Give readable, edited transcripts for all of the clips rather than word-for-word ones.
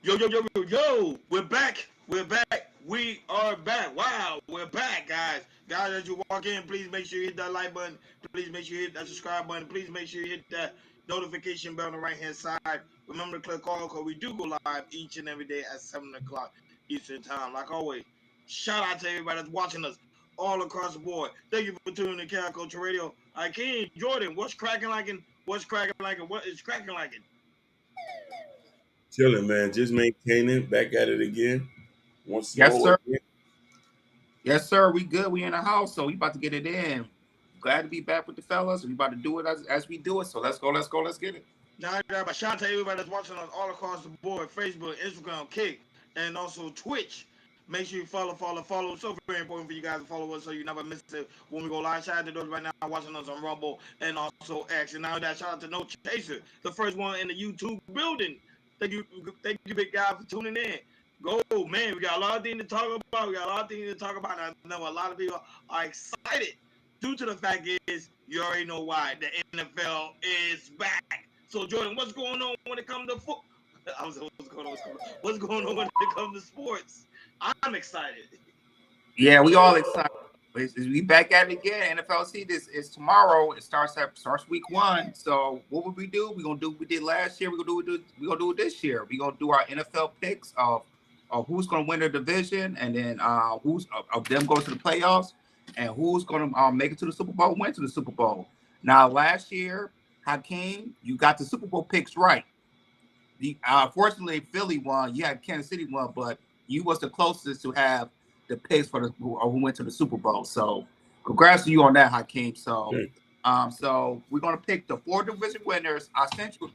Yo, we're back. We're back. We are back. Wow, we're back, guys. Guys, as you walk in, please make sure you hit that like button. Please make sure you hit that subscribe button. Please make sure you hit that notification bell on the right-hand side. Remember to click all because we do go live each and every day at 7 o'clock Eastern Time. Like always, shout out to everybody that's watching us all across the board. Thank you for tuning in to Cal Culture Radio. King Jordan, what's cracking like it? What's cracking like it? What is cracking like it? Chilling, man. Just maintaining. Back at it again. Once Yes, more sir. again. Yes, sir. We good. We in the house, so we about to get it in. Glad to be back with the fellas. We about to do it as we do it. So let's go. Let's get it. Now, but shout out to everybody that's watching us all across the board: Facebook, Instagram, Kick, and also Twitch. Make sure you follow. It's so very important for you guys to follow us so you never miss it when we go live. Shout out to those right now watching us on Rumble and also X. And now that shout out to No Chaser, the first one in the YouTube building. Thank you, big guy, for tuning in. Go, man. We got a lot of things to talk about. And I know a lot of people are excited due to the fact is you already know why the NFL is back. So Jordan, what's going on when it comes to football? What's going on when it comes to sports? I'm excited. Yeah, we all excited. We back at it again. NFL this is tomorrow. It starts week 1. So what would we do? We're gonna do what we did last year. We're gonna do it this year. We're gonna do our NFL picks of who's gonna win the division, and then who's of them goes to the playoffs, and who's gonna make it to the Super Bowl, win to the Super Bowl. Now last year, Hakeem, you got the Super Bowl picks right. Fortunately, Philly won. You had Kansas City won, but you was the closest to have the picks for who went to the Super Bowl. So, congrats to you on that, Hakeem. So, so we're gonna pick the 4 division winners. I sent you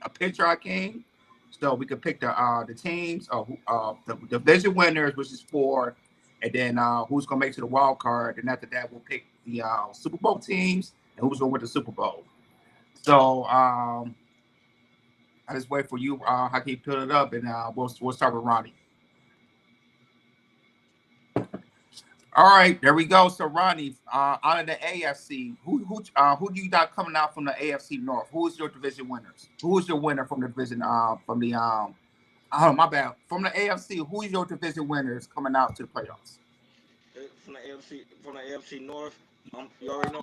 a picture, Hakeem, so we could pick the teams the division winners, which is 4, and then who's gonna make it to the wild card. And after that, we'll pick the Super Bowl teams and who's gonna win the Super Bowl. So, I just wait for you, Hakeem, put it up, and we'll start with Ronnie. All right, there we go. So Ronnie, out of the AFC, who do you got coming out from the AFC North? Who is your division winners? Who is your winner from the division from the my bad. From the AFC, who is your division winners coming out to the playoffs? From the AFC North, you already know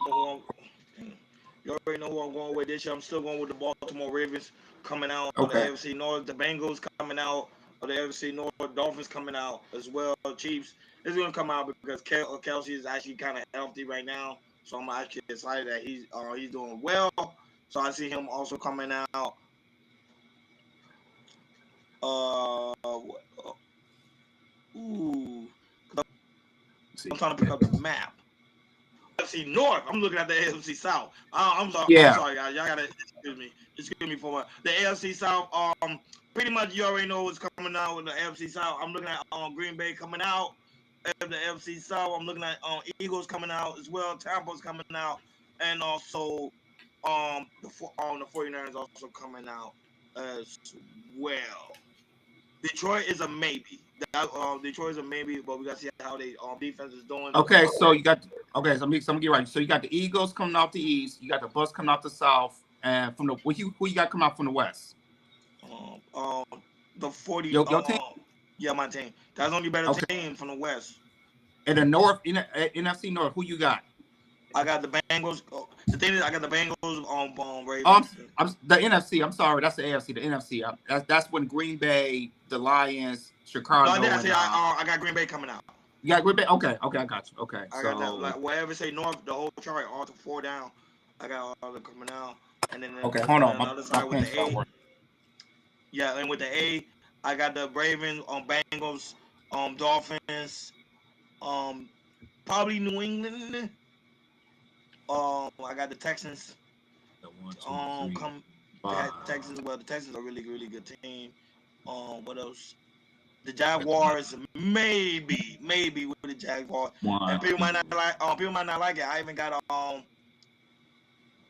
who I'm going with this year. I'm still going with the Baltimore Ravens coming out of the AFC North. The Bengals coming out of the AFC North. Dolphins coming out as well. Chiefs is going to come out because Kelsey is actually kind of healthy right now. So I'm actually excited that he's doing well. So I see him also coming out. I'm trying to pick up the map. AFC North. I'm looking at the AFC South. I'm sorry. Yeah. I'm sorry, guys. Y'all gotta excuse me for the AFC South. Pretty much you already know what's coming out with the AFC South. I'm looking at Green Bay coming out of the AFC South. I'm looking at Eagles coming out as well. Tampa's coming out, and also the 49ers also coming out as well. Detroit is a maybe. Detroit is a maybe, but we gotta see how they defense is doing. Okay, so you got so let me get right. So you got the Eagles coming off the East, you got the Bucs coming off the South, and from the who you got coming out from the West? The 40. Your team? Yeah, my team. That's the only better team from the West. In the North, NFC North, who you got? I got the Bengals. The thing is, I got the Bengals on Ravens. The NFC. I'm sorry, that's the AFC. The NFC. That's when Green Bay, the Lions, Chicago. No, I got Green Bay coming out. You got Green Bay. Okay, I got you. Okay, I got that. Like whatever say North, the whole chart, all to 4 down. I got all of them coming out, and then hold on. The other side with the A. Yeah, and with the A, I got the Ravens, Bengals, Dolphins, probably New England. I got the Texans. The 1, 2, 3, 5. Texans. Well, the Texans are a really, really good team. What else? The Jaguars, maybe with the Jaguars. And people might not like it. I even got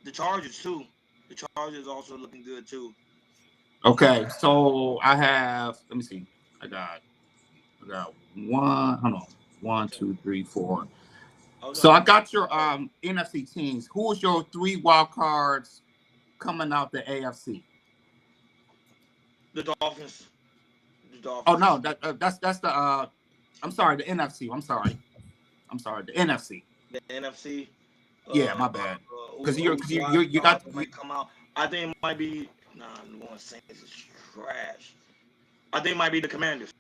the Chargers too. The Chargers also looking good too. Okay, so I have. Let me see. I got 1. Hold on. 1, 2, 3, 4. So I got your NFC teams. Who is your 3 wild cards coming out the AFC? The Dolphins. The Dolphins. Oh no, that's the I'm sorry, the NFC. I'm sorry, the NFC. The NFC. Yeah, my bad. Because you got might come out. I think it might be. Nah, New Orleans Saints is trash. I think it might be the Commanders.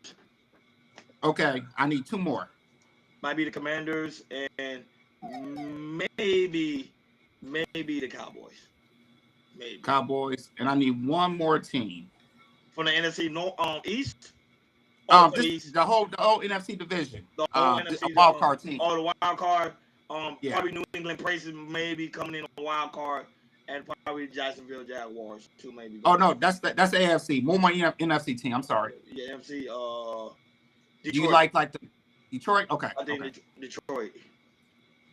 Okay, I need 2 more. Might be the Commanders and maybe the Cowboys. Maybe Cowboys, and I need 1 more team from the NFC East. The whole NFC division. The whole NFC. A wild card team. Oh, the wild card. Yeah. Probably New England Patriots maybe coming in on a wild card, and probably Jacksonville Jaguars too maybe. Oh no, that's AFC. More NFC team. I'm sorry. Yeah, NFC. Detroit. Do you like the Detroit? Okay. I think Detroit.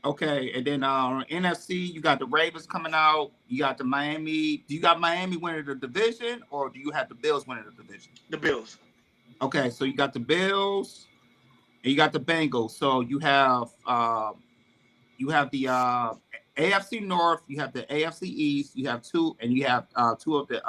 Okay, and then NFC, you got the Ravens coming out. You got the Miami. Do you got Miami winning the division, or do you have the Bills winning the division? The Bills. Okay, so you got the Bills, and you got the Bengals. So you have the AFC North, you have the AFC East, you have 2, and you have 2 of the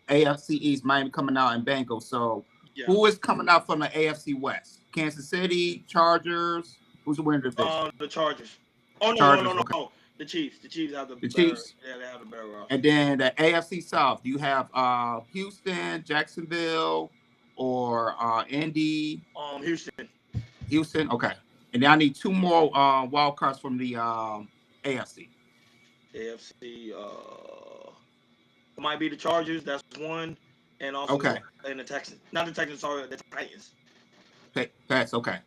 AFC East, Miami coming out, and Bengals. So who is coming out from the AFC West? Kansas City, Chargers. Who's the winner of the division? The Chargers. Oh no, Chargers, no. Okay. The Chiefs. The Chiefs have the Chiefs. Yeah, they have the better roster. And then the AFC South, you have Houston, Jacksonville, or Indy. Houston. Okay. And then I need 2 more wild cards from the AFC. AFC. It might be the Chargers. That's 1, and also and the Texans. Not the Texans. Sorry, the Titans. That's okay.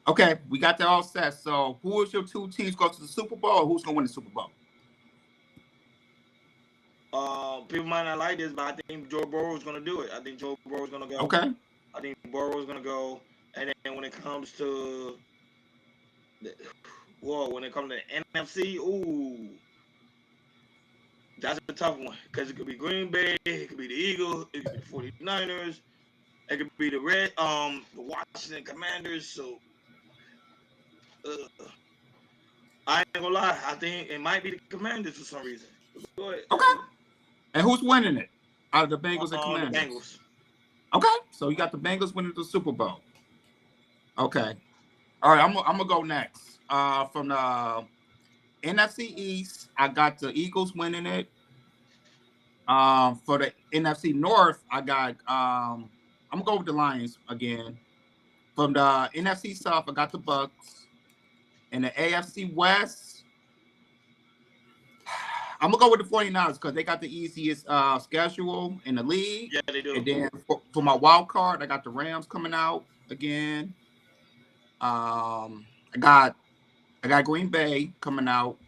Okay, we got that all set. So, who is your 2 teams go to the Super Bowl, or who's gonna win the Super Bowl? People might not like this, but I think Joe Burrow is gonna do it. I think Joe Burrow is gonna go. Okay. I think Burrow is gonna go, and then when it comes to when it comes to the NFC, that's a tough one because it could be Green Bay, it could be the Eagles, it could be the 49ers, it could be the Washington Commanders. So. I ain't gonna lie. I think it might be the Commanders for some reason. Go ahead. Okay. And who's winning it? Out of the Bengals and Commanders? The Bengals. Okay. So you got the Bengals winning the Super Bowl. Okay. All right. I'm gonna go next. From the NFC East, I got the Eagles winning it. For the NFC North, I got I'm gonna go with the Lions again. From the NFC South, I got the Bucks. In the AFC West, I'm going to go with the 49ers because they got the easiest schedule in the league. Yeah, they do. And then for my wild card, I got the Rams coming out again. I got Green Bay coming out.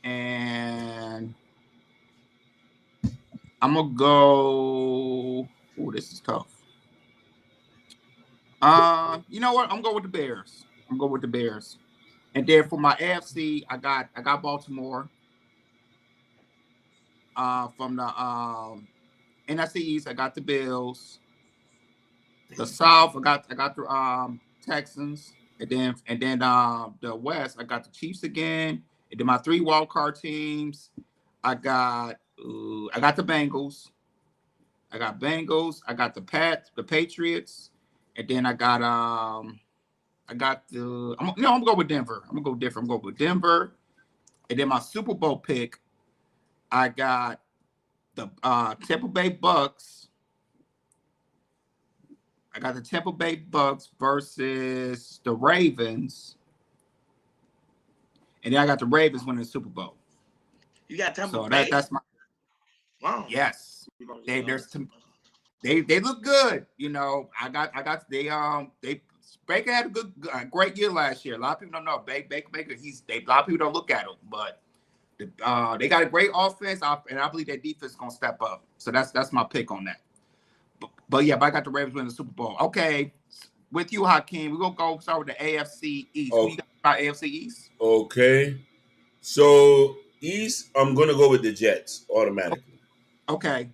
And I'm going to go... Oh, this is tough. You know what? I'm going with the Bears. And then for my AFC, I got Baltimore. From the NFC East, I got the Bills. The South, I got the Texans. And then the West, I got the Chiefs again. And then my 3 wild card teams, I got the Bengals. I got the Patriots, and then I'm gonna go with Denver. I'm gonna go with Denver. And then my Super Bowl pick, I got the Tampa Bay Bucks. I got the Tampa Bay Bucks versus the Ravens. And then I got the Ravens winning the Super Bowl. You got Tampa Bay? That's my wow. Yes. They look good. You know, Baker had a great year last year. A lot of people don't know Baker. A lot of people don't look at him, but they got a great offense, and I believe their defense is gonna step up. So that's my pick on that. But I got the Ravens winning the Super Bowl. Okay, with you, Hakeem, we're gonna go start with the AFC East. Oh. Who you got about AFC East? Okay, so East, I'm gonna go with the Jets automatically. Okay,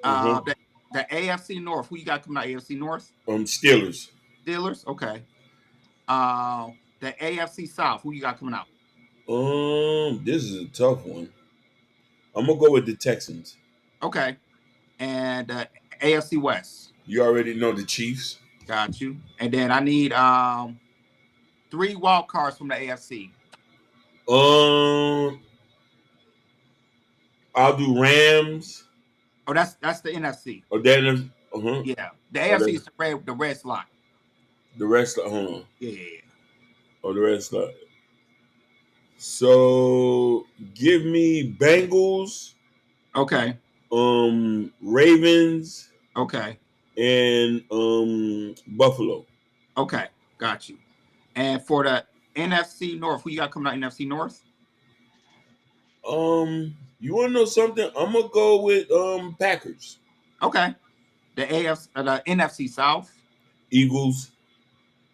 the AFC North. Who you got coming out AFC North? Steelers. Okay. The AFC South. Who you got coming out? This is a tough one. I'm gonna go with the Texans. Okay. and AFC West. You already know the Chiefs. Got you. And then I need 3 wild cards from the AFC. I'll do Rams. Oh, that's the NFC. Or then, Yeah, the AFC is the red slot. The rest, hold on. Yeah. Oh, the red slot. So give me Bengals. Okay. Ravens. Okay. And Buffalo. Okay, got you. And for the NFC North, who you got coming out NFC North? You want to know something? I'm gonna go with Packers. Okay. The NFC South. Eagles.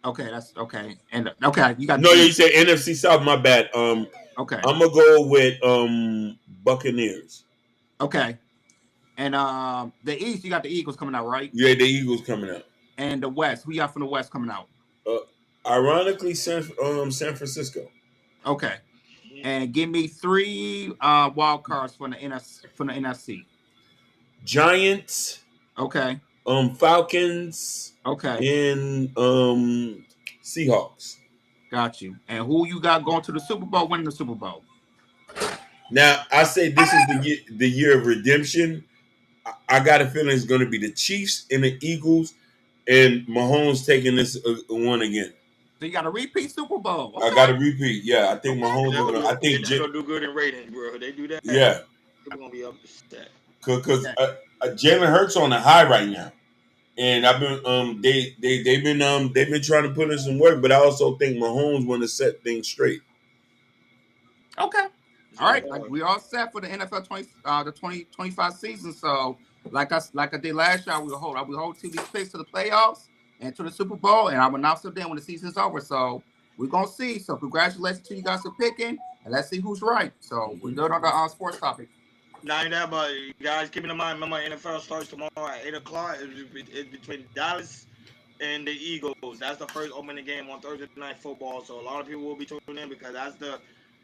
Okay, that's okay. And okay, you got. No, you said NFC South. My bad. Okay. I'm gonna go with Buccaneers. Okay. And the East, you got the Eagles coming out, right? Yeah, the Eagles coming out. And the West, who you got from the West coming out? Ironically, San Francisco. Okay. And give me 3 wild cards from the NFC. Giants. Okay. Falcons. Okay. And Seahawks. Got you. And who you got going to the Super Bowl, winning the Super Bowl? Now, I say this is the year of redemption. I got a feeling it's going to be the Chiefs and the Eagles, and Mahomes taking this one again. So you got a repeat Super Bowl. Okay. I got a repeat. Yeah, I think Mahomes is going to. I think they're going to do good in ratings, bro. They do that. Yeah. They're going to be upset. Because Jalen Hurts on a high right now, and I've been they've been trying to put in some work, but I also think Mahomes want to set things straight. Okay. All right, we all set for the NFL 2025 season. So, like I did last year, we will hold two these picks to the playoffs and to the Super Bowl, and I will announce them then when the season's over. So we're gonna see. So congratulations to you guys for picking, and let's see who's right. So we're good on the sports topic. Not only that, but you guys keep in mind, remember NFL starts tomorrow at 8:00. It's between Dallas and the Eagles. That's the first opening game on Thursday Night Football. So a lot of people will be tuning in because that's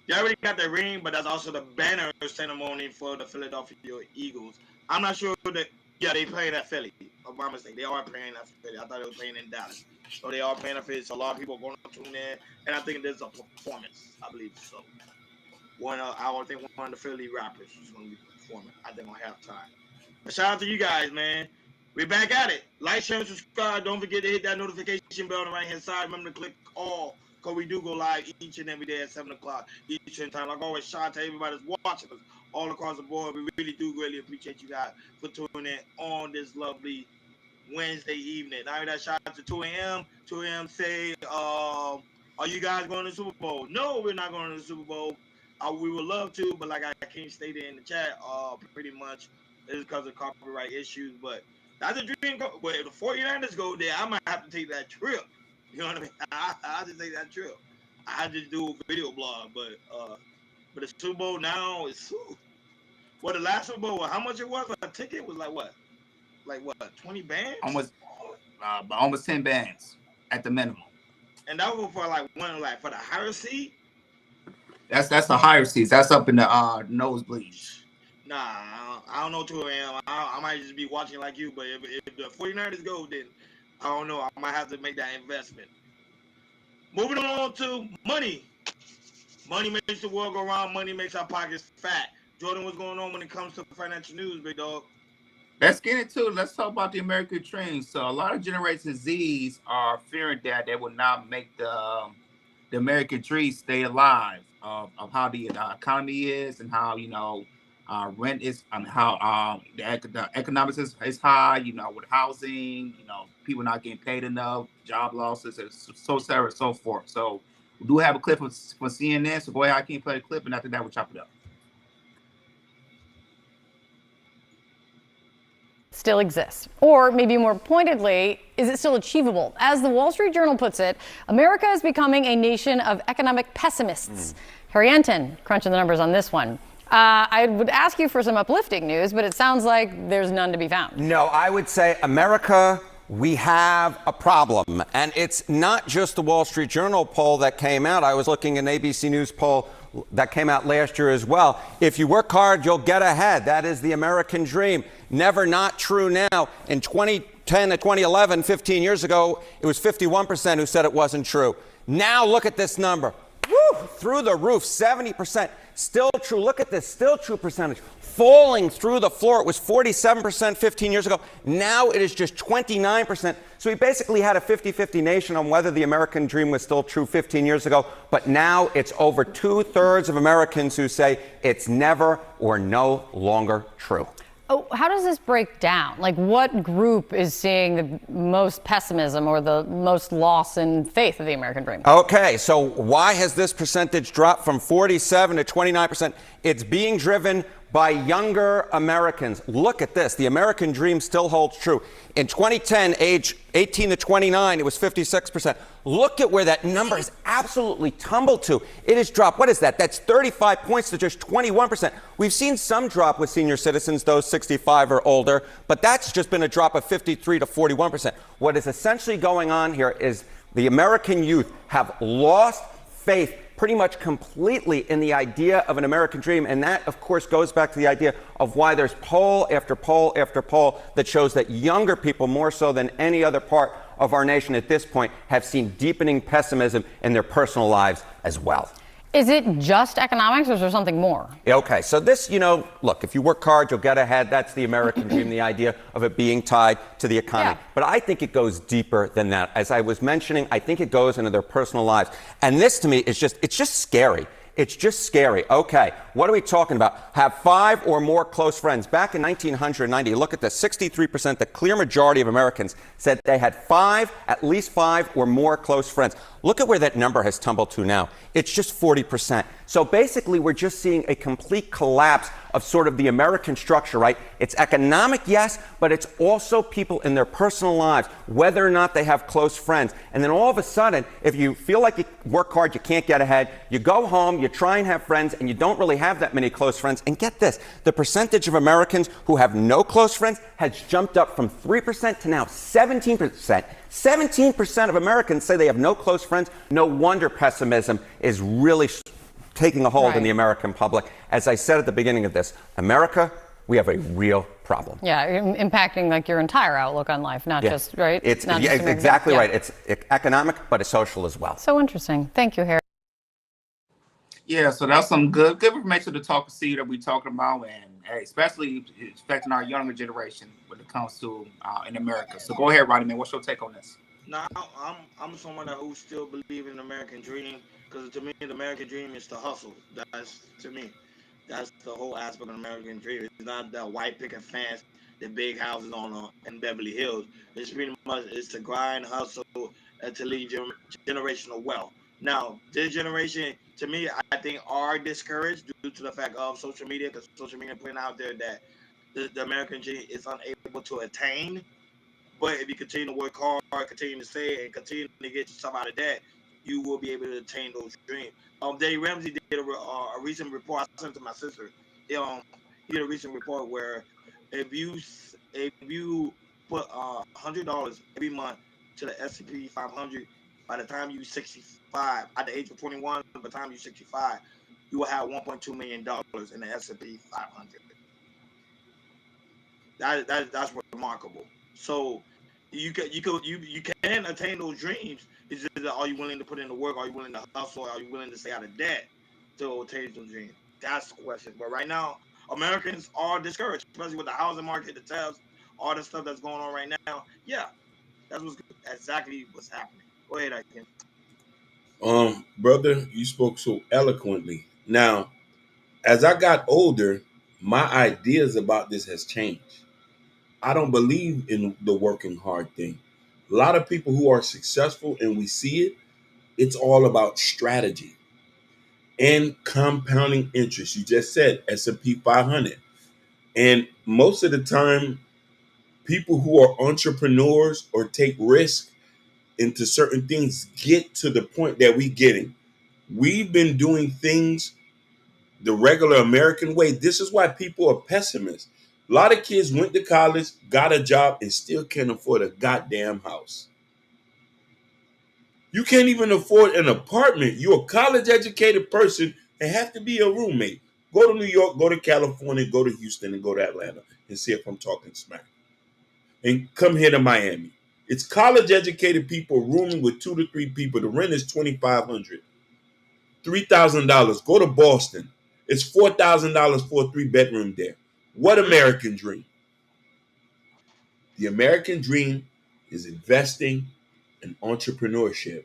they already got the ring, but that's also the banner ceremony for the Philadelphia Eagles. I'm not sure that, they playing at Philly. My mistake. They are playing at Philly. I thought they were playing in Dallas. So they are playing at Philly. So a lot of people are going to tune in. And I think there's a performance, I believe so. I think one of the Philly rappers is going to be performing, I think, on halftime. But shout out to you guys, man. We're back at it. Like, share, and subscribe. Don't forget to hit that notification bell on the right-hand side. Remember to click all. Because we do go live each and every day at 7 o'clock each and time. Like always, shout out to everybody that's watching us all across the board. We really appreciate you guys for tuning in on this lovely Wednesday evening. Now that shout out to 2 a.m. 2 a.m. say, are you guys going to the Super Bowl? No, we're not going to the Super Bowl. We would love to, but like I can't state it in the chat, pretty much it's because of copyright issues. But that's a dream. But if the 49ers go there, I might have to take that trip. You know what I mean? I just take that trip. I just do a video blog, but the Super Bowl now is the last Super Bowl, how much it was? A ticket was like what? 20 bands? Almost 10 bands at the minimum. And that was for for the higher seat? That's the higher seats. That's up in the nosebleeds. Nah, I don't know 2 a.m. I might just be watching like you, but if the 49ers go, then I don't know. I might have to make that investment. Moving on to money. Money makes the world go round. Money makes our pockets fat. Jordan, what's going on when it comes to financial news, big dog? Let's get into it. Let's talk about the American dream. So a lot of Generation Zs are fearing that they will not make the American dream stay alive of how the economy is and how, rent is, how the economics is high, with housing, people not getting paid enough, job losses, and so on and so forth. So we do have a clip from CNN. So go ahead, I can play the clip, and after that, we'll chop it up. Still exists? Or maybe more pointedly, is it still achievable? As the Wall Street Journal puts it, America is becoming a nation of economic pessimists. Harry Anton crunching the numbers on this one. I would ask you for some uplifting news, but it sounds like there's none to be found. No, I would say, America, we have a problem. And it's not just the Wall Street Journal poll that came out. I was looking at an ABC News poll that came out last year as well. If you work hard, you'll get ahead. That is the American dream. Never not true now. In 2010 to 2011, 15 years ago, it was 51% who said it wasn't true. Now look at this number. Woo! Through the roof, 70%. Still true. Look at this, still true percentage. Falling through the floor. It was 47% 15 years ago. Now it is just 29%. So we basically had a 50-50 nation on whether the American dream was still true 15 years ago. But now it's over 2/3 of Americans who say it's never or no longer true. Oh, how does this break down? Like, what group is seeing the most pessimism or the most loss in faith of the American dream? Okay, so why has this percentage dropped from 47 to 29%? It's being driven by younger Americans. Look at this. The American dream still holds true. In 2010, age 18 to 29, it was 56%. Look at where that number has absolutely tumbled to. It has dropped. What is that? That's 35 points to just 21%. We've seen some drop with senior citizens, those 65 or older, but that's just been a drop of 53 to 41%. What is essentially going on here is the American youth have lost faith pretty much completely in the idea of an American dream. And that, of course, goes back to the idea of why there's poll after poll after poll that shows that younger people, more so than any other part of our nation at this point, have seen deepening pessimism in their personal lives as well. Is it just economics, or is there something more? Okay, so this, look, if you work hard, you'll get ahead. That's the American dream, the idea of it being tied to the economy. Yeah. But I think it goes deeper than that. As I was mentioning, I think it goes into their personal lives. And this, to me, is it's just scary. It's just scary. Okay, what are we talking about? Have 5 or more close friends. Back in 1990, look at this, 63%, the clear majority of Americans said they had at least 5 or more close friends. Look at where that number has tumbled to now. It's just 40%. So basically, we're just seeing a complete collapse of sort of the American structure, right? It's economic, yes, but it's also people in their personal lives, whether or not they have close friends. And then all of a sudden, if you feel like you work hard, you can't get ahead, you go home, you try and have friends, and you don't really have that many close friends. And get this, the percentage of Americans who have no close friends has jumped up from 3% to now 17%. 17% of Americans say they have no close friends. No wonder pessimism is really taking a hold in the American public. As I said at the beginning of this, America, we have a real problem. Yeah, impacting like your entire outlook on life, not just, right? It's not just exactly right. It's economic, but it's social as well. So interesting. Thank you, Harry. Yeah, so that's some good information to talk to see that we're talking about, and hey, especially affecting our younger generation when it comes to in America. So go ahead, Rodney, man. What's your take on this? Now, I'm someone who still believes in the American dream, because to me, the American dream is to hustle. To me, that's the whole aspect of the American dream. It's not the white picket fence, the big houses in Beverly Hills. It's pretty much to grind, hustle, and to leave generational wealth. Now, this generation, to me, I think are discouraged due to the fact of social media, because social media putting out there that the American dream is unable to attain. But if you continue to work hard, continue to say, and continue to get yourself out of that, you will be able to attain those dreams. Dave Ramsey did a recent report. I sent to my sister. He did a recent report where if you put $100 every month to the S&P 500, by the time you're 65, at the age of 21, by the time you're 65, you will have $1.2 million in the S&P 500. That's remarkable. So you can attain those dreams. It's just that, are you willing to put in the work? Are you willing to hustle? Are you willing to stay out of debt to attain those dreams? That's the question. But right now, Americans are discouraged, especially with the housing market, the tariffs, all the stuff that's going on right now. Yeah, that's exactly what's happening. Go ahead, Iken. Brother, you spoke so eloquently. Now, as I got older, my ideas about this has changed. I don't believe in the working hard thing. A lot of people who are successful, and we see it, it's all about strategy and compounding interest. You just said S&P 500. And most of the time, people who are entrepreneurs or take risks into certain things get to the point that we're getting. We've been doing things the regular American way. This is why people are pessimists. A lot of kids went to college, got a job, and still can't afford a goddamn house. You can't even afford an apartment. You're a college educated person. It has to be a roommate. Go to New York, go to California, go to Houston, and go to Atlanta and see if I'm talking smack. And come here to Miami. It's college educated people rooming with 2 to 3 people. The rent is $2,500, $3,000. Go to Boston. It's $4,000 for a 3-bedroom there. What American dream? The American dream is investing in entrepreneurship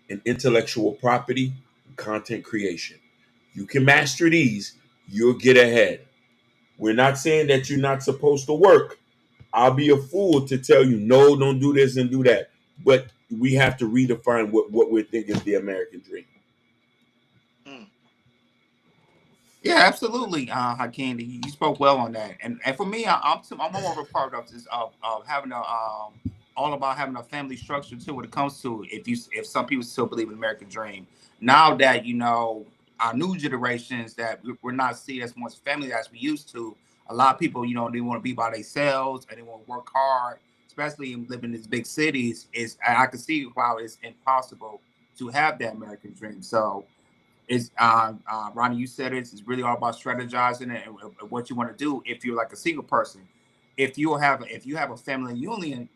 and intellectual property and content creation. You can master these, you'll get ahead. We're not saying that you're not supposed to work. I'll be a fool to tell you, no, don't do this and do that. But we have to redefine what we think is the American dream. Mm. Yeah, absolutely, Hakeem. You spoke well on that, and for me, I'm more of a part of this of having a all about having a family structure too. When it comes to if some people still believe in the American dream, now that our new generations that we're not seeing as much family as we used to. A lot of people, they want to be by themselves and they want to work hard, especially in living in these big cities. I can see how it's impossible to have that American dream. So it's Ronnie, you said it's really all about strategizing and what you want to do if you're like a single person. If you have a family unit,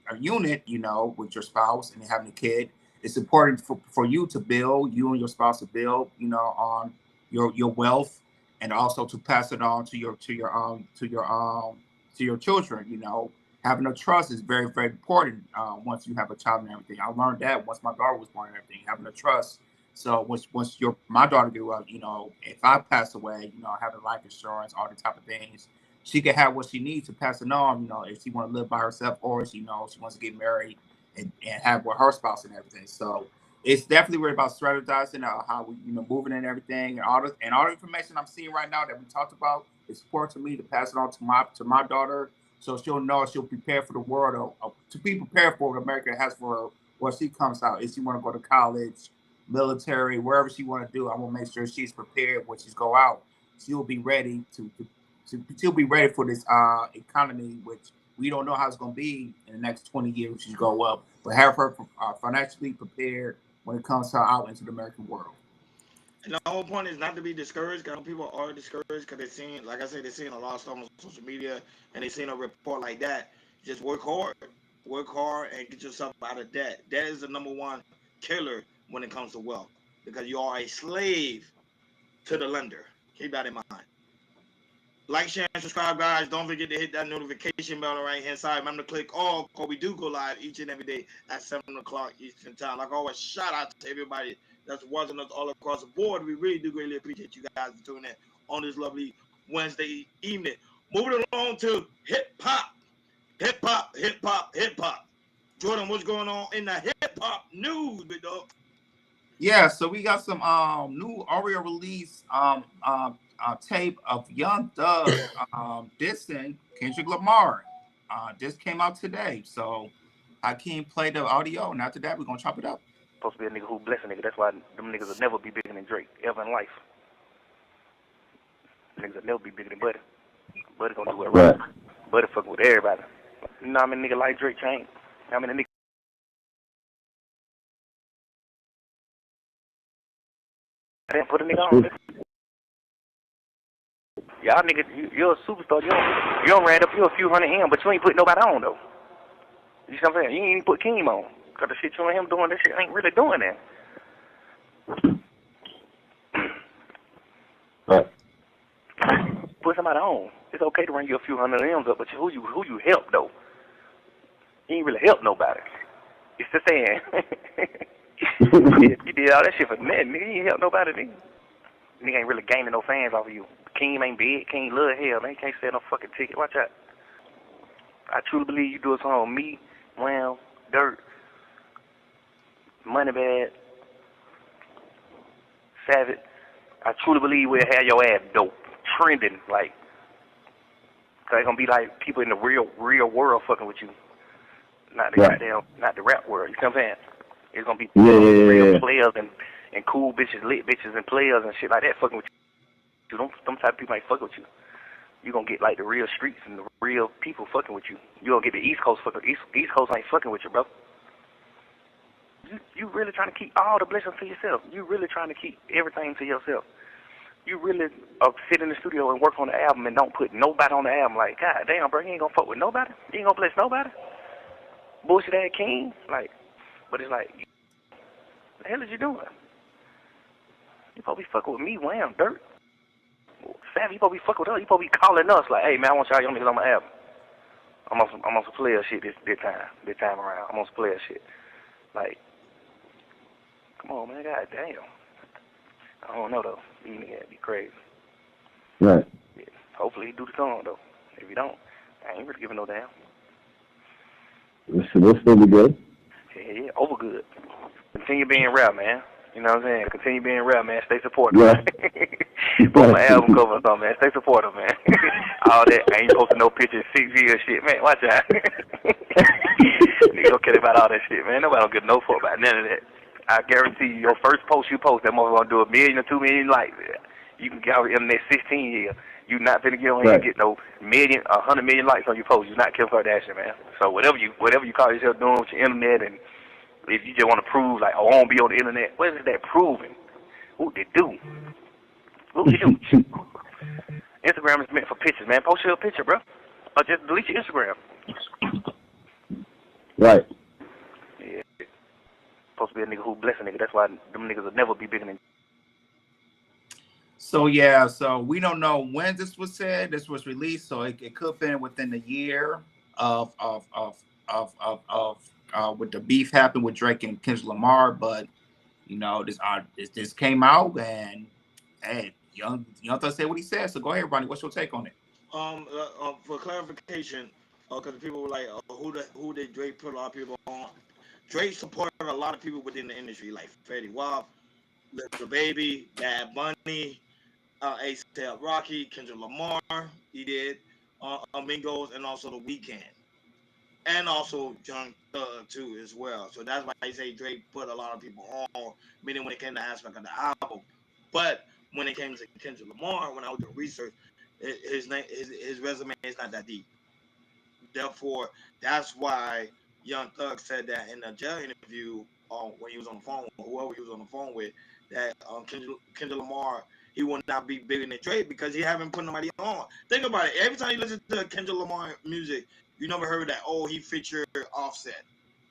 with your spouse and having a kid, it's important for you to build, you and your spouse to build, on your wealth, and also to pass it on to your children. Having a trust is very, very important once you have a child and everything. I learned that once my daughter was born and everything, having a trust. So once my daughter grew up, if I pass away, having life insurance, all the type of things, she can have what she needs to pass it on. If she want to live by herself, or if she wants to get married and have with her spouse and everything. So it's definitely really about strategizing how we moving and everything, and all the information I'm seeing right now that we talked about is important to me to pass it on to my daughter, so she'll prepare for the world, to be prepared for what America has for her when she comes out. If she want to go to college, military, wherever she want to do, I want to make sure she's prepared when she's go out. She'll be ready she'll be ready for this economy, which we don't know how it's going to be in the next 20 years when she go up, but have her financially prepared when it comes to out into the American world. And the whole point is not to be discouraged. Because people are discouraged because they're seeing, like I said, they're seeing a lot of stuff on social media, and they seeing a report like that. Just work hard, and get yourself out of debt. Debt is the number one killer when it comes to wealth, because you are a slave to the lender. Keep that in mind. Like, share, and subscribe, guys. Don't forget to hit that notification bell on the right hand side. Remember to click all, because we do go live each and every day at 7 o'clock Eastern Time. Like always, shout out to everybody that's watching us all across the board. We really do greatly appreciate you guys for tuning in on this lovely Wednesday evening. Moving along to hip hop. Hip hop, hip hop, hip hop. Jordan, what's going on in the hip hop news, big dog? Yeah, so we got some new audio release tape of Young Thug dissing Kendrick Lamar. This came out today, so I can't play the audio, and after that we're gonna chop it up. Supposed to be a nigga who bless a nigga. That's why them niggas will never be bigger than Drake ever in life. Niggas will never be bigger than Buddy. Buddy gonna do it right. Buddy fucking with everybody. You know how many niggas like Drake chain? How many niggas? I didn't put a nigga on. Y'all niggas, you're a superstar. You don't ran up you a few hundred M, but you ain't put nobody on though. You see what I'm saying? You ain't even put Keem on. Cause the shit you and him doing, this shit ain't really doing that. Right. Put somebody on. It's okay to run you a few hundred M's up, but who you help though? You ain't really help nobody. It's the saying. You did all that shit for nothing, nigga. You ain't help nobody, nigga. Nigga ain't really gaining no fans off of you. Keem ain't big. Keem love hell, man. Can't sell no fucking ticket. Watch out. I truly believe you do a song with me, Wham, Dirt, Moneybag, Savage. I truly believe we'll have your ass dope, trending, like, so it's gonna be like people in the real world fucking with you, not the goddamn, not the rap world. You know what I'm saying? It's gonna be real players and cool bitches, lit bitches, and players and shit like that fucking with you. Them type of people ain't fucking with you. You gonna get like the real streets and the real people fucking with you. You gonna get the East Coast fucking. East Coast ain't fucking with you, bro. You really trying to keep all the blessings to yourself. You really trying to keep everything to yourself. you really sit in the studio and work on the album and don't put nobody on the album. Like, God damn, bro, you ain't gonna fuck with nobody. You ain't gonna bless nobody. Bullshit ass king. Like, but it's like, what the hell is you doing? You supposed to be fucking with me, wham, dirt. Savvy, you supposed to be fucking with us. You supposed to be calling us like, hey man, I want y'all young niggas on my album. I'm on some player shit this time around. I'm on some player shit. Like, come on, man, god damn. I don't know though. These niggas be crazy. Right. Yeah. Hopefully he do the song though. If he don't, I ain't really giving no damn. This still be good. Yeah, over good. Continue being rap, man. You know what I'm saying? Continue being rap, man. Stay supportive. Yeah. Both my album cover or something, man. Stay supportive, man. All that, I ain't posting no pictures, 6 years shit, man. Watch out. Nigga don't care about all that shit, man. Nobody don't give no fuck about none of that. I guarantee you, your first post you post, that motherfucker gonna do 1 million or 2 million likes. You can get on the internet 16 years. You not finna get on here and get no 100 million likes on your post. You're not Kim Kardashian, man. So whatever you call yourself doing with your internet, and if you just want to prove like, oh, I won't be on the internet, what is that proving? What they do? What you do? Instagram is meant for pictures, man. Post your picture, bro, or just delete your Instagram. Right. Yeah. Supposed to be a nigga who bless a nigga. That's why them niggas will never be bigger than. So yeah, so we don't know when this was said. This was released, so it could have been within the year of with the beef happened with Drake and Kendrick Lamar. But you know, this came out, and hey, Young Thug said what he said. So go ahead, Ronnie. What's your take on it? For clarification, because people were like, who did Drake put a lot of people on? Drake supported a lot of people within the industry, like Fetty Wap, Lil Baby, Bad Bunny, A$AP Rocky, Kendrick Lamar. He did, Amigos, and also The Weeknd, and also Young Thug too as well. So that's why I say Drake put a lot of people on, meaning when it came to aspect of the album. But when it came to Kendrick Lamar, when I was doing research, his resume is not that deep. Therefore, that's why Young Thug said that in the jail interview when he was on the phone with whoever he was on the phone with, that Kendrick Lamar, he will not be bigger than Drake because he haven't put nobody on. Think about it. Every time you listen to Kendrick Lamar music, you never heard that, oh, he featured Offset.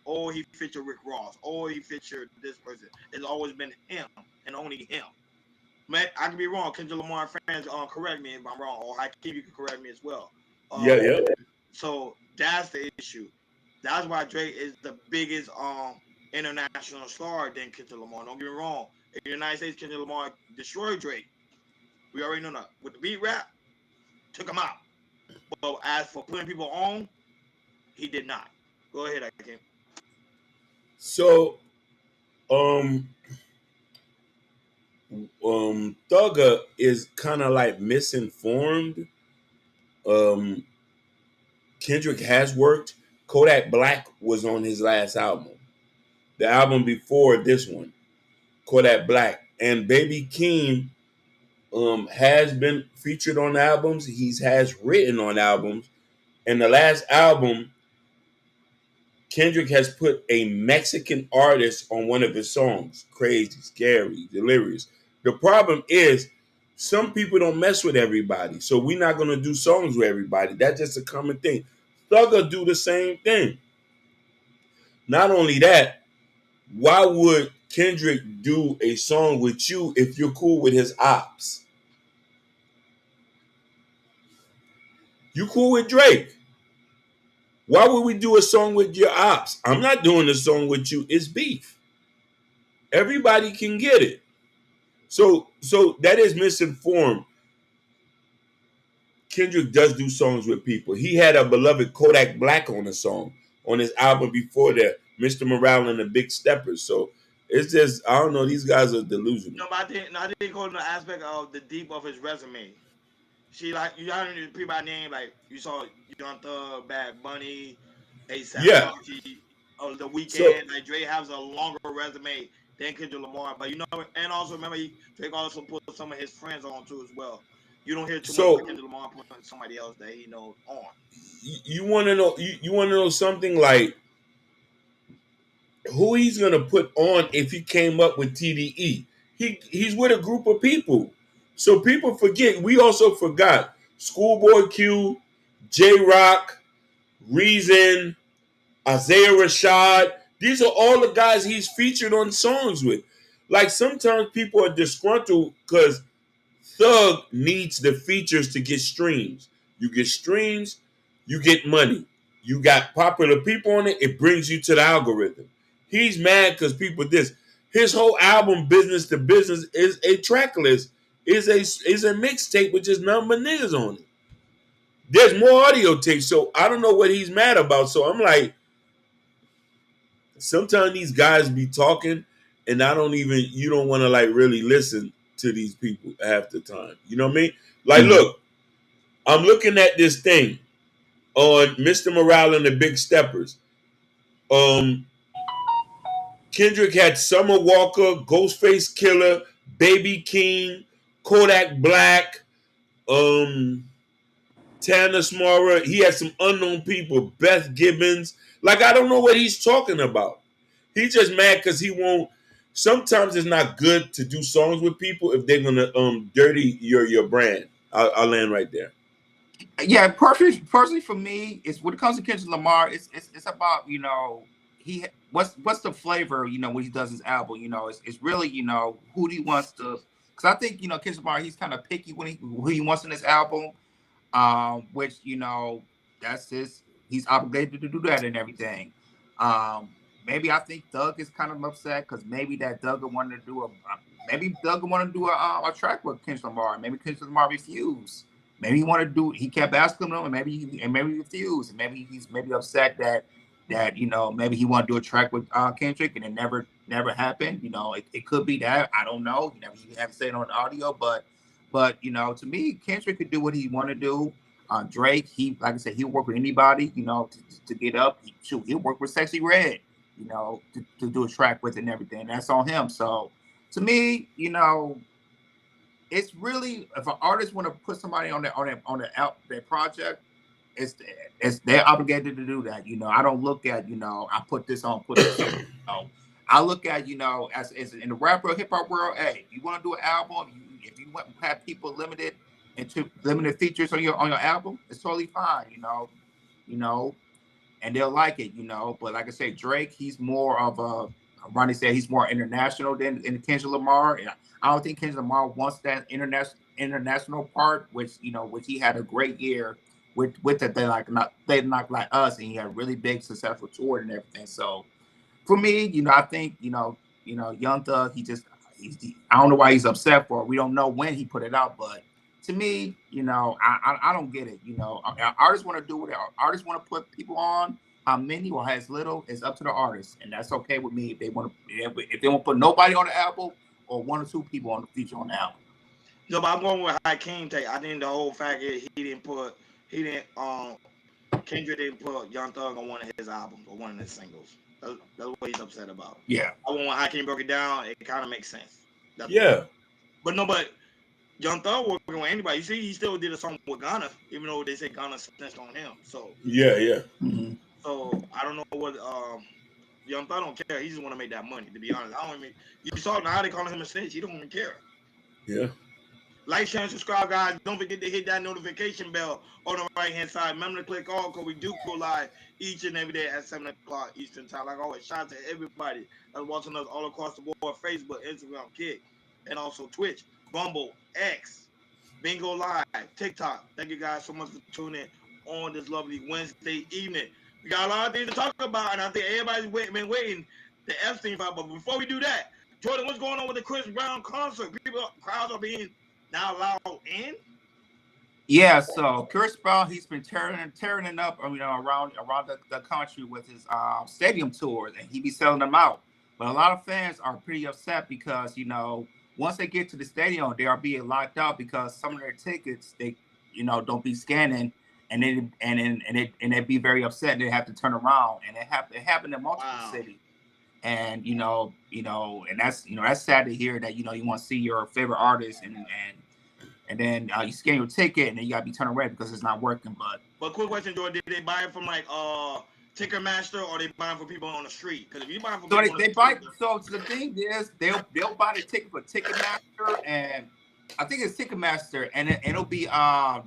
Oh, he featured Rick Ross. Oh, he featured this person. It's always been him and only him. Man, I can be wrong. Kendrick Lamar fans correct me if I'm wrong. Or Hakeem, you can correct me as well. Yeah. So that's the issue. That's why Drake is the biggest international star than Kendrick Lamar. Don't get me wrong. In the United States, Kendrick Lamar destroyed Drake. We already know that. With the beat rap, took him out. But as for putting people on, he did not. Go ahead, Hakeem. So, Thugger is kind of like misinformed. Kendrick has worked. Kodak Black was on his last album. The album before this one, Kodak Black, and Baby Keem has been featured on albums. He has written on albums. And the last album, Kendrick has put a Mexican artist on one of his songs. Crazy, scary, delirious. The problem is some people don't mess with everybody. So we're not going to do songs with everybody. That's just a common thing. Thugger do the same thing. Not only that, why would Kendrick do a song with you if you're cool with his ops? You cool with Drake. Why would we do a song with your ops? I'm not doing a song with you. It's beef. Everybody can get it. So that is misinformed. Kendrick does do songs with people. He had a beloved Kodak Black on a song on his album before that, Mr. Morale and the Big Steppers. So it's just, I don't know, these guys are delusional. No, but I didn't go to the aspect of the deep of his resume. See, like, you got people by name, like, you saw Young Thug, Bad Bunny, A$AP Yeah. Rocky, The Weeknd. So, like, Drake has a longer resume than Kendrick Lamar. But, you know, and also remember, Drake also put some of his friends on, too, as well. You don't hear too much of Kendrick Lamar putting somebody else that he knows on. You want to know, you want to know something like who he's going to put on if he came up with TDE? He's with a group of people. So people forget. We also forgot Schoolboy Q, J Rock, Reason, Isaiah Rashad. These are all the guys he's featured on songs with. Like sometimes people are disgruntled because Thug needs the features to get streams. You get streams, you get money. You got popular people on it, it brings you to the algorithm. He's mad because people this. His whole album, Business to Business, is a track list, is a mixtape with just nothing but niggas on it. There's more audio tapes, so I don't know what he's mad about. So I'm like, sometimes these guys be talking, and you don't want to like really listen to these people half the time. You know what I mean? Like, look, I'm looking at this thing on Mr. Morale and the Big Steppers. Kendrick had Summer Walker, Ghostface Killer, Baby King, Kodak Black, Tanner Smarra. He had some unknown people, Beth Gibbons. Like, I don't know what he's talking about. He's just mad because he won't. Sometimes it's not good to do songs with people if they're gonna dirty your brand. I'll land right there. Yeah, personally for me, it's when it comes to Kendrick Lamar, it's about, you know, what's the flavor, you know, when he does his album, you know, it's really, you know, who he wants to, because I think, you know, Kendrick Lamar, he's kind of picky when who he wants in his album, which, you know, he's obligated to do that and everything. Maybe I think Doug is kind of upset because maybe that Doug wanted to do a track with Kendrick Lamar. Maybe Kendrick Lamar refused. Maybe he kept asking him, and maybe he refused. And maybe he's upset that you know, maybe he wanted to do a track with Kendrick, and it never happened. You know, it could be that, I don't know. You never have to say it on the audio, but you know, to me, Kendrick could do what he want to do. Drake, like I said, he'll work with anybody, you know, to get up. He'll work with Sexy Red, you know, to do a track with and everything. That's on him. So to me, you know, it's really, if an artist want to put somebody on their project, it's they're obligated to do that. You know, I don't look at, you know, I put this on. You know, I look at, you know, as in the rapper hip hop world. Hey, you want to do an album? If you want to have people limited features on your album, it's totally fine. You know, and they'll like it. You know, but like I say, Drake, he's more of a, Ronnie said, he's more international than Kendrick Lamar. And I don't think Kendrick Lamar wants that international part, which he had a great year with it. They not like us, and he had a really big successful tour and everything. So for me, you know, I think Young Thug, I don't know why he's upset for it. We don't know when he put it out, but to me, you know, I don't get it. You know, artists want to do what artists want to put people on. How many or as little is up to the artist, and that's okay with me. If they want to put nobody on the album or one or two people on the feature on the album. No, but I'm going with Hakeem take. I think the whole fact is Kendrick didn't put Young Thug on one of his albums or one of his singles. That's what he's upset about. Yeah. When Hakeem broke it down, it kind of makes sense. But Young Thug working with anybody. You see, he still did a song with Ghana, even though they say Ghana snitched on him. So yeah. Mm-hmm. So I don't know what Young Thug don't care. He just want to make that money. To be honest, you saw now they calling him a snitch. He don't even care. Yeah. Like, share, and subscribe, guys. Don't forget to hit that notification bell on the right-hand side. Remember to click all, because we do go live each and every day at 7 o'clock Eastern Time. Like always, shout out to everybody that's watching us all across the board: Facebook, Instagram, Kick, and also Twitch, Rumble, X, Bingo Live, TikTok. Thank you guys so much for tuning in on this lovely Wednesday evening. We got a lot of things to talk about, and I think everybody's been waiting the Epstein file. But before we do that, Jordan, what's going on with the Chris Brown concert? Crowds are being now allowed in? Yeah, so Chris Brown, he's been tearing it up, you know, around the country with his stadium tours, and he be selling them out. But a lot of fans are pretty upset because, you know, once they get to the stadium, they are being locked out because some of their tickets, they, you know, don't be scanning, and they'd be very upset, and they have to turn around, and it happened in multiple cities. And you know, and that's sad to hear that, you know, you want to see your favorite artist and then you scan your ticket and then you gotta be turning red because it's not working. But quick question, Jordan, did they buy it from like Ticketmaster, or they buy it for people on the street? Because if you buy it from so the thing is, they'll buy the ticket for Ticketmaster, and I think it's Ticketmaster, and it'll be I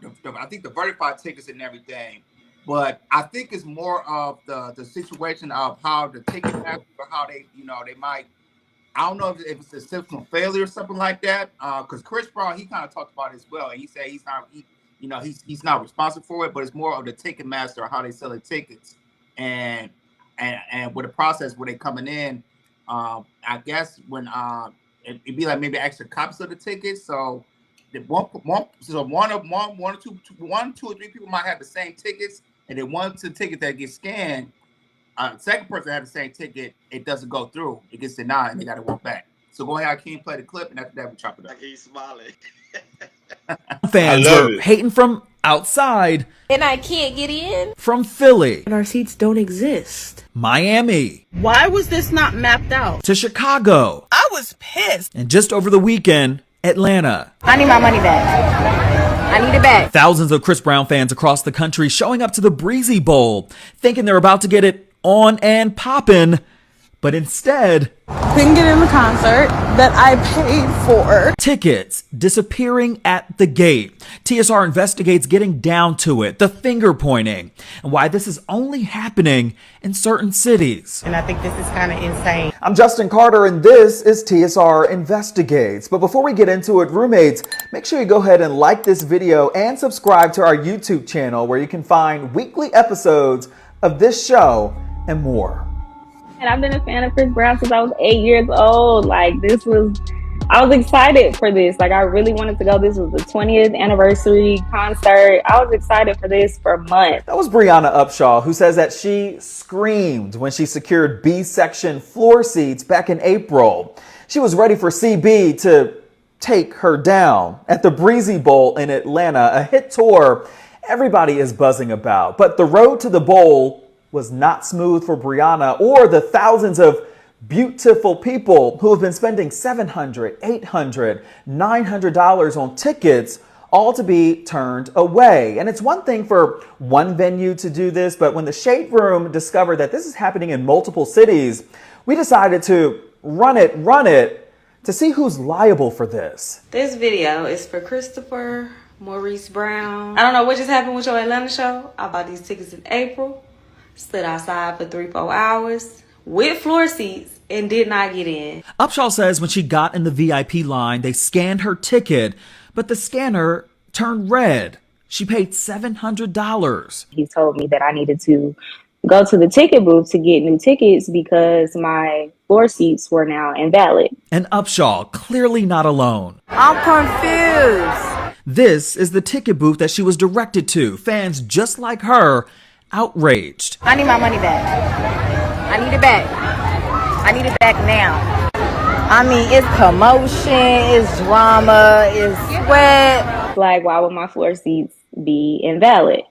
think the verified tickets and everything. But I think it's more of the situation of how the Ticketmaster, how they might. I don't know if it's a system failure or something like that. Because Chris Brown, he kind of talked about it as well, and he said he's not responsible for it, but it's more of the Ticketmaster or how they sell the tickets, and with the process where they coming in. I guess when it'd be like maybe extra copies of the tickets, so one or two or three people might have the same tickets, and then one ticket that gets scanned. Second person had the same ticket, it doesn't go through. It gets denied, and they got to walk back. So go ahead, King, play the clip, and after that, we chop it up. Like he's smiling. Fans I love were it. hating from outside, And I can't get in. from Philly, And our seats don't exist. Miami, Why was this not mapped out? to Chicago, I was pissed. and just over the weekend, Atlanta. I need my money back. I need it back. Thousands of Chris Brown fans across the country showing up to the Breezy Bowl, thinking they're about to get it on and poppin', but instead, Couldn't get in the concert that I paid for. tickets disappearing at the gate. TSR investigates getting down to it, the finger pointing, and why this is only happening in certain cities. And I think this is kind of insane. I'm Justin Carter, and this is TSR Investigates. But before we get into it, roommates, make sure you go ahead and like this video and subscribe to our YouTube channel, where you can find weekly episodes of this show and more. And I've been a fan of Chris Brown since I was 8 years old. Like, I was excited for this. Like, I really wanted to go. This was the 20th anniversary concert. I was excited for this for months. That was Brianna Upshaw, who says that she screamed when she secured B-section floor seats back in April. She was ready for CB to take her down at the Breezy Bowl in Atlanta, a hit tour everybody is buzzing about. But the road to the bowl was not smooth for Brianna or the thousands of beautiful people who have been spending $700, $800, $900 on tickets, all to be turned away. And it's one thing for one venue to do this, but when the Shade Room discovered that this is happening in multiple cities, we decided to run it to see who's liable for this. This video is for Christopher Maurice Brown. I don't know what just happened with your Atlanta show. I bought these tickets in April, stood outside for 3-4 hours with floor seats and did not get in. Upshaw says when she got in the VIP line, they scanned her ticket, but the scanner turned red. She paid $700. He told me that I needed to go to the ticket booth to get new tickets because my floor seats were now invalid. And Upshaw, clearly not alone. I'm confused. This is the ticket booth that she was directed to. Fans just like her, outraged. I need my money back. I need it back. I need it back now. I mean, it's commotion, it's drama, it's sweat. Like, why would my floor seats be invalid?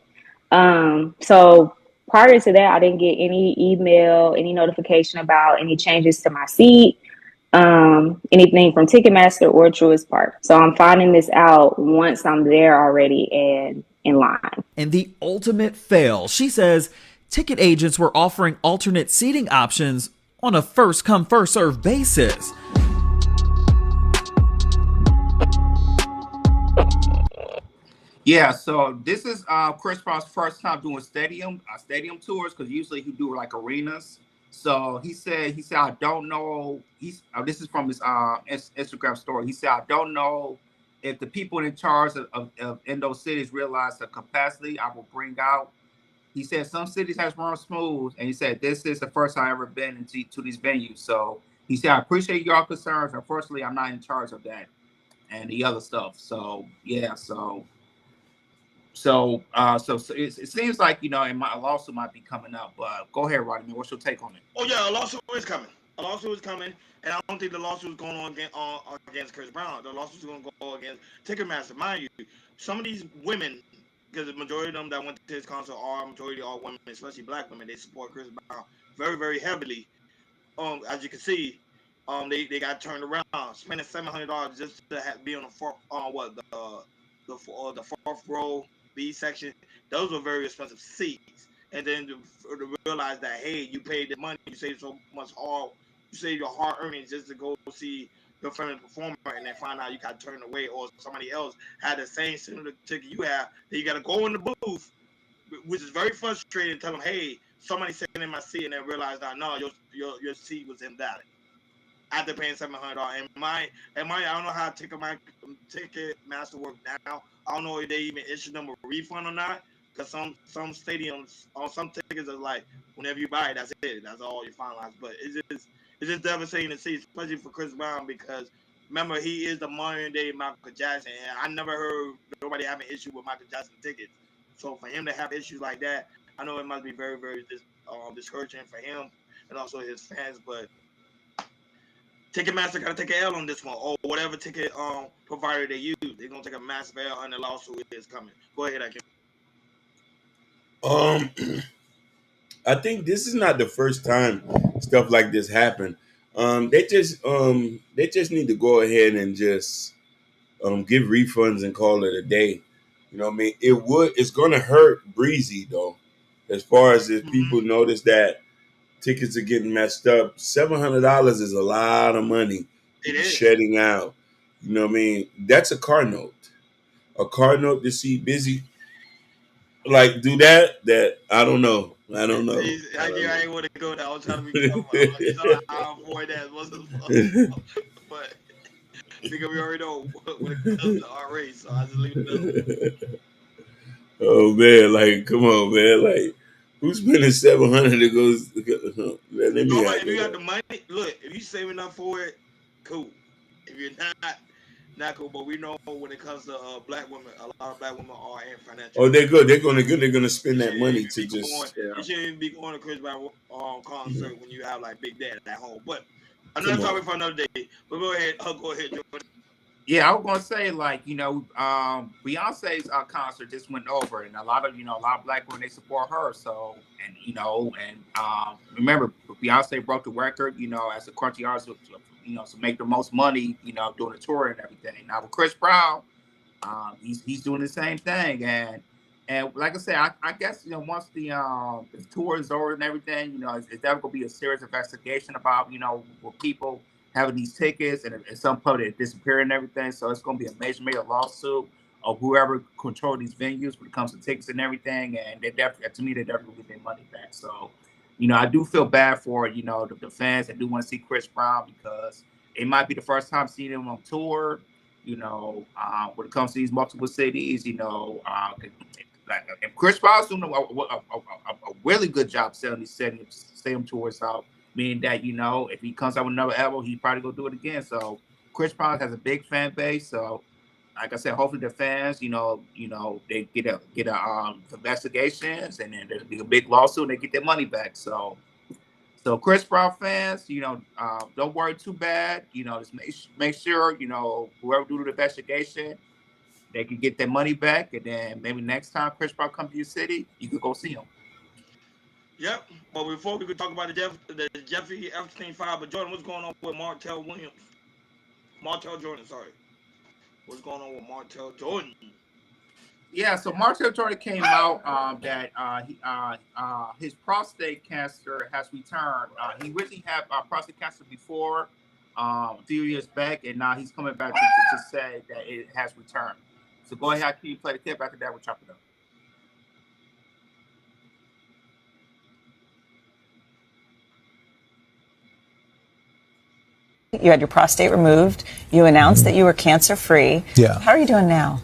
So prior to that, I didn't get any email, any notification about any changes to my seat, anything from Ticketmaster or Truist Park. So I'm finding this out once I'm there already and in line. And the ultimate fail, she says ticket agents were offering alternate seating options on a first-come, first-served basis. Yeah, so this is Chris Brown's first time doing stadium tours, because usually he do like arenas. So he said I don't know. This is from his Instagram story. He said, I don't know if the people in charge of in those cities realize the capacity I will bring out. He said some cities has run smooth, and he said this is the first time I've ever been to these venues. So he said, I appreciate y'all concerns. Unfortunately, I'm not in charge of that and the other stuff. So yeah, so it seems like, and my lawsuit might be coming up. But go ahead, Rodney. What's your take on it? Oh yeah, a lawsuit is coming. A lawsuit is coming, and I don't think the lawsuit is going on against Chris Brown. The lawsuit is going to go against Ticketmaster. Mind you, some of these women, because the majority of them that went to his concert are women, especially black women. They support Chris Brown very, very heavily. As you can see, they got turned around, spending $700 just to be on the fourth row B section. Those were very expensive seats. And then to realize that, hey, you paid the money, you saved so much you saved your hard earnings just to go see your favorite performer and then find out you got turned away, or somebody else had the same similar ticket you have, then you got to go in the booth, which is very frustrating. Tell them, hey, somebody sitting in my seat, and then realize that no, your seat was invalid after paying $700. And my I don't know how ticket master work now. I don't know if they even issue them a refund or not. Because some stadiums on some tickets are like, whenever you buy it, that's it. That's all you finalize. But it's just devastating to see, especially for Chris Brown, because remember, he is the modern day Michael Jackson, and I never heard nobody have an issue with Michael Jackson tickets. So for him to have issues like that, I know it must be very, very discouraging for him and also his fans. But Ticketmaster got to take an L on this one, or whatever ticket provider they use. They're gonna take a massive L, and the lawsuit is coming. Go ahead, Akim. I think this is not the first time stuff like this happened. They just need to go ahead and just give refunds and call it a day. You know what I mean? It's gonna hurt Breezy though, as far as if people notice that tickets are getting messed up. $700 is a lot of money shedding out. You know what I mean? That's a car note. A car note to see Busy like do that. I don't know. I ain't want to go there. I was trying to be careful. I'll avoid that. But because we already know when it comes to our race, so I just leave it alone. Oh man, like come on, man, like who's spending $700 to go? Let me if you got the money, look, if you saving up for it, cool. If you're not cool. But we know when it comes to black women, a lot of black women are in financial. Oh, they're good. They're gonna spend that money to just. You shouldn't be going to Chris Brown concert when you have like Big Dad at home. But another topic for another day. But go ahead, Jordan. Yeah, I was gonna say, like, Beyonce's concert just went over, and a lot of black women, they support her. So, remember, Beyonce broke the record, as a country artist, to make the most money, doing the tour and everything. Now with Chris Brown, he's doing the same thing, and like I said, I guess once the tour is over and everything, it's definitely gonna be a serious investigation about with people having these tickets and at some point they disappear and everything. So it's going to be a major lawsuit of whoever control these venues when it comes to tickets and everything. And they definitely get their money back. So, I do feel bad for, the fans that do want to see Chris Brown, because it might be the first time seeing him on tour, when it comes to these multiple cities, if Chris Brown's doing a really good job selling these stadium tours out, meaning that, if he comes out with another album, he's probably going to do it again. So Chris Brown has a big fan base. So like I said, hopefully the fans, they get investigations, and then there's be a big lawsuit and they get their money back. So Chris Brown fans, don't worry too bad. Just make sure, whoever do the investigation, they can get their money back. And then maybe next time Chris Brown comes to your city, you could go see him. Yep, but before we could talk about the Jeffery Epstein file, but Jordan, what's going on with Martell Jordan, sorry. What's going on with Martell Jordan? Yeah, so Martell Jordan came out that his prostate cancer has returned. He really had prostate cancer before, a few years back, and now he's coming back to say that it has returned. So go ahead, can you play the clip? After that, we'll chop it up. You had your prostate removed. You announced that you were cancer-free. Yeah. How are you doing now?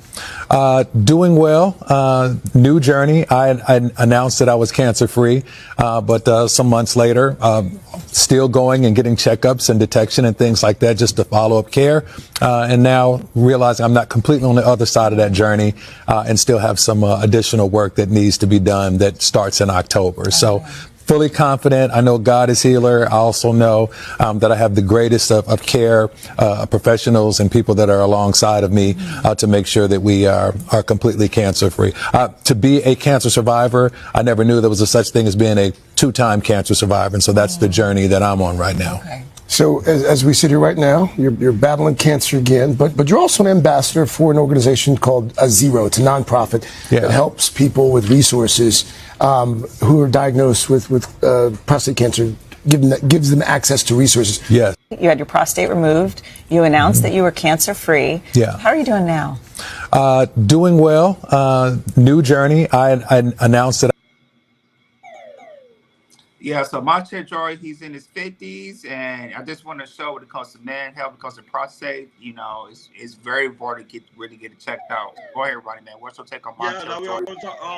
Doing well. New journey. I announced that I was cancer-free, but some months later, still going and getting checkups and detection and things like that, just to follow up care. And now realizing I'm not completely on the other side of that journey, and still have some additional work that needs to be done that starts in October. So fully confident. I know God is healer. I also know that I have the greatest of care professionals and people that are alongside of me to make sure that we are completely cancer free. To be a cancer survivor, I never knew there was a such thing as being a 2-time cancer survivor. And so that's the journey that I'm on right now. Okay. So as we sit here right now, you're battling cancer again, but you're also an ambassador for an organization called Zero. It's a nonprofit that helps people with resources who are diagnosed with prostate cancer gives them access to resources. Yes. You had your prostate removed. You announced that you were cancer-free. Yeah. How are you doing now? Doing well. New journey. I announced that. Yeah, so my chick Jory, he's in his 50s, and I just want to show when it comes to man health, because of prostate, it's very important to really get it checked out. Go ahead, everybody, man. What's your take on my chick Jory?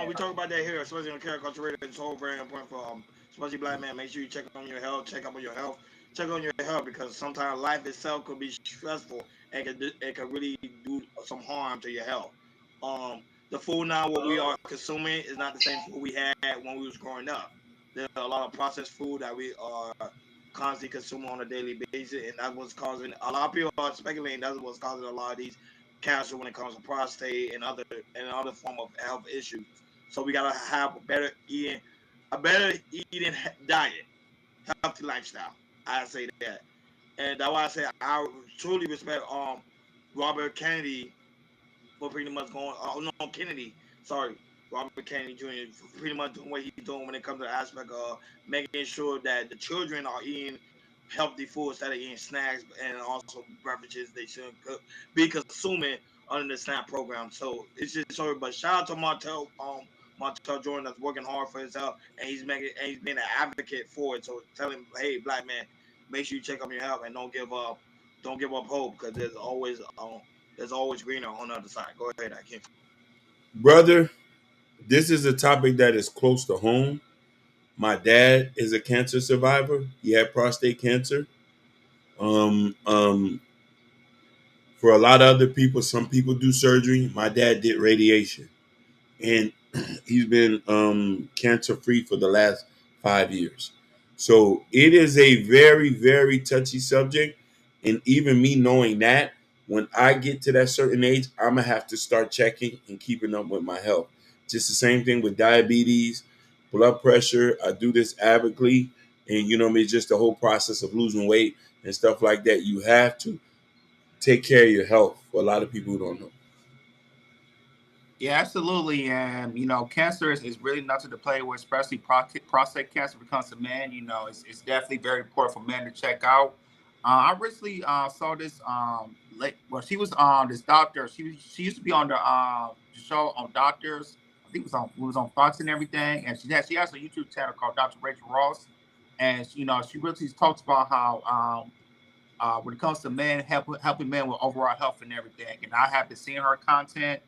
We talk about that here, especially on Care Culture Radio. It's so very important for especially black men. Make sure you check on your health, check up on your health, check on your health, because sometimes life itself could be stressful and it could really do some harm to your health. The food now what we are consuming is not the same food we had when we was growing up. There's a lot of processed food that we are constantly consuming on a daily basis, and that's what's causing a lot of people are speculating that's what's causing a lot of these cancer when it comes to prostate and other form of health issues. So we gotta have a better eating diet, healthy lifestyle. I say that, and that's why I say I truly respect Robert Kennedy for pretty much going. No, Kennedy. Sorry, Robert Kennedy Jr. for pretty much doing what he's doing when it comes to the aspect of making sure that the children are eating healthy food instead of eating snacks and also beverages they should be consuming under the SNAP program. So it's just sorry, but shout out to Martell Jordan that's working hard for his health, and he's being an advocate for it. So tell him, hey, black man, make sure you check on your health and don't give up hope, because there's always greener on the other side. Go ahead, Akeem. Brother, this is a topic that is close to home. My dad is a cancer survivor. He had prostate cancer. For a lot of other people, some people do surgery. My dad did radiation, and he's been cancer free for the last 5 years. So it is a very, very touchy subject. And even me knowing that, when I get to that certain age, I'm gonna have to start checking and keeping up with my health. Just the same thing with diabetes, blood pressure. I do this avidly, and it's just the whole process of losing weight and stuff like that. You have to take care of your health. For a lot of people who don't know. Yeah, absolutely. And, cancer is really nothing to play with, especially prostate cancer when it comes to men. It's definitely very important for men to check out. I recently saw this, she was on this doctor. She used to be on the show on Doctors. I think it was on Fox and everything. And she has a YouTube channel called Dr. Rachel Ross. And, she really talks about how, when it comes to men, helping men with overall health and everything. And I have been seeing her content.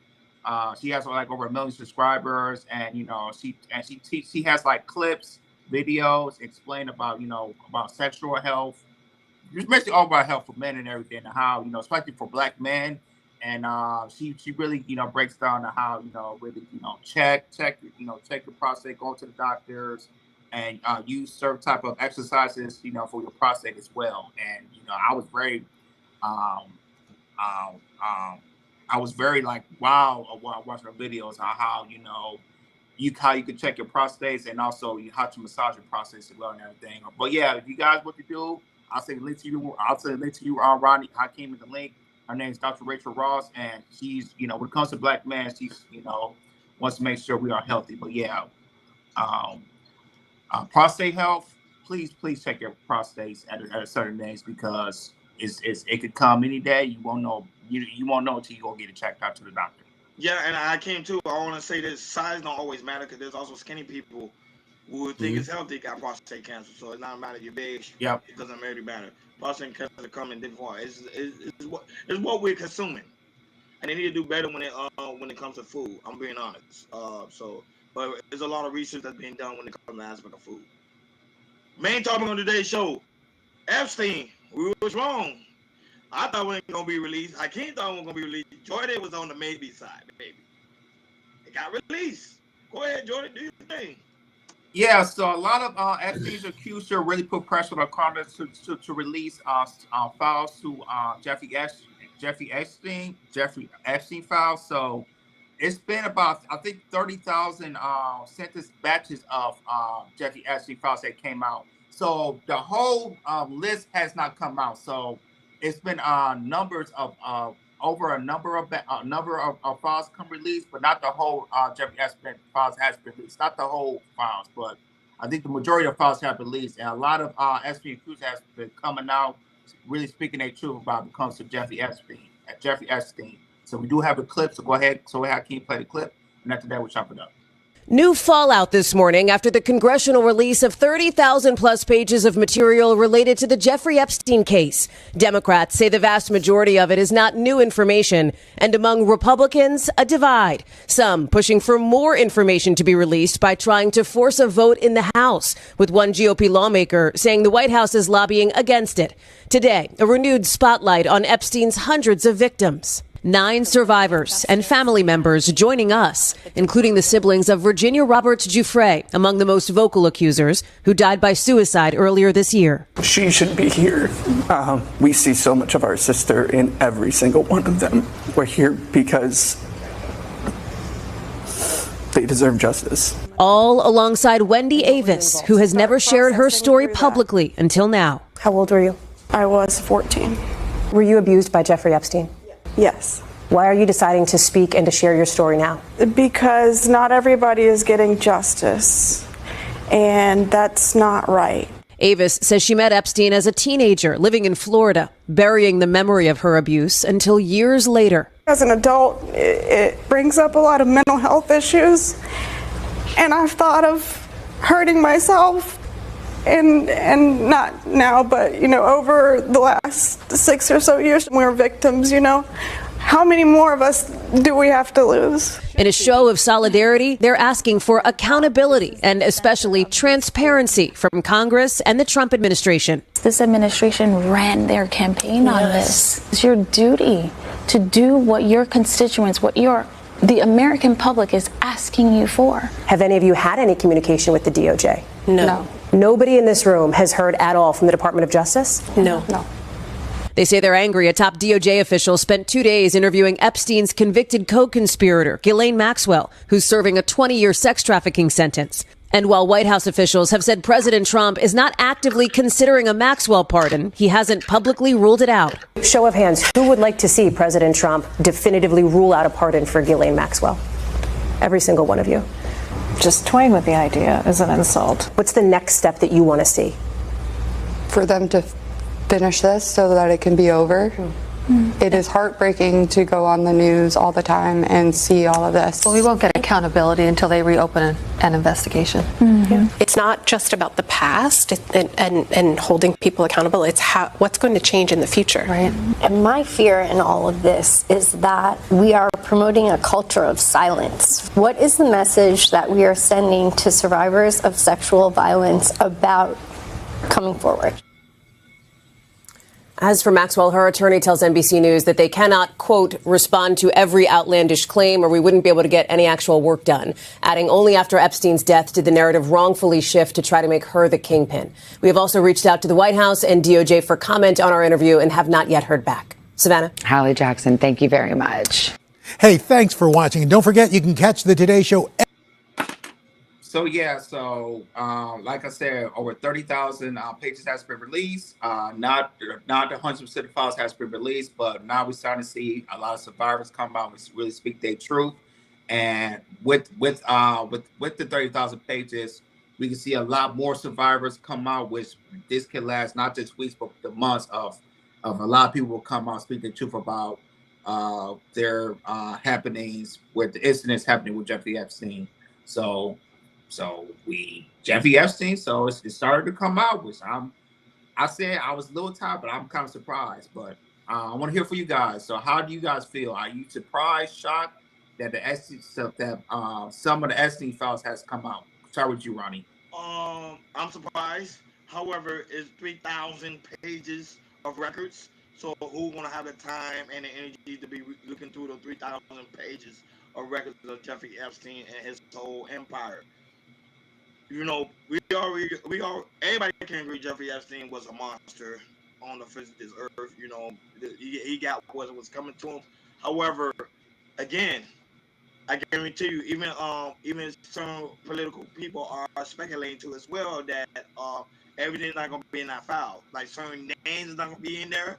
She has like over 1 million subscribers, and she has like clips, videos explain about about sexual health, especially all about health for men and everything, and how especially for black men. And she really breaks down to how really check your prostate, go to the doctors, and use certain type of exercises for your prostate as well. And I was very um, um, um, I was very like wow while watching her videos on how how you can check your prostates, and also how to massage your prostates as well and everything. But yeah, if you guys what to do, I'll say the link to you. I'll say the link to you on Rodney Hakeem in the link. Her name is Dr. Rachel Ross, and she's when it comes to black men, she's wants to make sure we are healthy. But yeah, um, prostate health. Please check your prostates at a certain age, because it could come any day. You won't know. You won't know until you go get it checked out to the doctor. Yeah, and I came too. I want to say this: size don't always matter, because there's also skinny people who think it's healthy got prostate cancer. So it's not matter if you're big. Yep. It doesn't really matter. Prostate cancer come in different forms. It's what we're consuming, and they need to do better when it comes to food. I'm being honest. But there's a lot of research that's being done when it comes to the aspect of food. Main topic on today's show: Epstein. We was wrong. I thought we ain't gonna be released. I can't thought we were gonna be released. Jordan was on the maybe side, baby. It got released. Go ahead, Jordan. Do your thing. Yeah, so a lot of Epstein's accusers really put pressure on Congress to release files to Jeffrey Epstein files. So it's been about, I think, 30,000 sentence batches of Jeffrey Epstein files that came out. So the whole list has not come out. So it's been numbers of over a number of files come released, but not the whole Jeffrey Epstein files has been released. Not the whole files, but I think the majority of files have been released, and a lot of Epstein accused has been coming out, really speaking their truth about when it comes to Jeffrey Epstein. So we do have a clip, so go ahead. So can you play the clip? And after that, we'll chop it up. New fallout this morning after the congressional release of 30,000 plus pages of material related to the Jeffrey Epstein case. Democrats say the vast majority of it is not new information, and among Republicans, a divide. Some pushing for more information to be released by trying to force a vote in the House, with one GOP lawmaker saying the White House is lobbying against it. Today, a renewed spotlight on Epstein's hundreds of victims. 9 survivors and family members joining us, including the siblings of Virginia Roberts Giuffre, among the most vocal accusers, who died by suicide earlier this year. She should be here. We see so much of our sister in every single one of them. We're here because they deserve justice. All alongside Wendy Avis, who has never shared her story publicly until now. How old were you? I was 14. Were you abused by Jeffrey Epstein? Yes. Why are you deciding to speak and to share your story now? Because not everybody is getting justice, and that's not right. Avis says she met Epstein as a teenager living in Florida, burying the memory of her abuse until years later. As an adult, it brings up a lot of mental health issues, and I've thought of hurting myself. And not now, but, over the last 6 or so years, we were victims, How many more of us do we have to lose? In a show of solidarity, they're asking for accountability and especially transparency from Congress and the Trump administration. This administration ran their campaign on this. It's your duty to do what your constituents, the American public is asking you for. Have any of you had any communication with the DOJ? No. Nobody in this room has heard at all from the Department of Justice? No. They say they're angry. A top DOJ official spent 2 days interviewing Epstein's convicted co-conspirator, Ghislaine Maxwell, who's serving a 20-year sex trafficking sentence. And while White House officials have said President Trump is not actively considering a Maxwell pardon, he hasn't publicly ruled it out. Show of hands, who would like to see President Trump definitively rule out a pardon for Ghislaine Maxwell? Every single one of you. Just toying with the idea is an insult. What's the next step that you want to see? For them to finish this so that it can be over. It is heartbreaking to go on the news all the time and see all of this. Well, we won't get accountability until they reopen an investigation. It's not just about the past and holding people accountable. It's what's going to change in the future. Right. And my fear in all of this is that we are promoting a culture of silence. What is the message that we are sending to survivors of sexual violence about coming forward? As for Maxwell, her attorney tells NBC News that they cannot, quote, respond to every outlandish claim or we wouldn't be able to get any actual work done, adding only after Epstein's death did the narrative wrongfully shift to try to make her the kingpin. We have also reached out to the White House and DOJ for comment on our interview and have not yet heard back. Savannah? Hallie Jackson, thank you very much. Hey, thanks for watching. And don't forget, you can catch the Today Show. So like I said, over 30,000 pages has been released. Not 100% of files has been released, but now we're starting to see a lot of survivors come out and really speak their truth. And with the 30,000 pages, we can see a lot more survivors come out, which this can last not just weeks but the months of a lot of people will come out and speak their truth about their happenings with the incidents happening with Jeffrey Epstein. Jeffrey Epstein, so it started to come out, which I said I was a little tired, but I'm kind of surprised. But I want to hear from you guys. So how do you guys feel? Are you surprised, shocked that the Epstein stuff, that some of the Epstein files has come out? Start with you, Ronnie. I'm surprised. However, it's 3,000 pages of records. So who's gonna have the time and the energy to be looking through the 3,000 pages of records of Jeffrey Epstein and his whole empire? Everybody can agree Jeffrey Epstein was a monster on the face of this earth. He got what was coming to him. However, again, I guarantee you, even some political people are speculating too as well that everything's not gonna be in that file. Like certain names is not gonna be in there.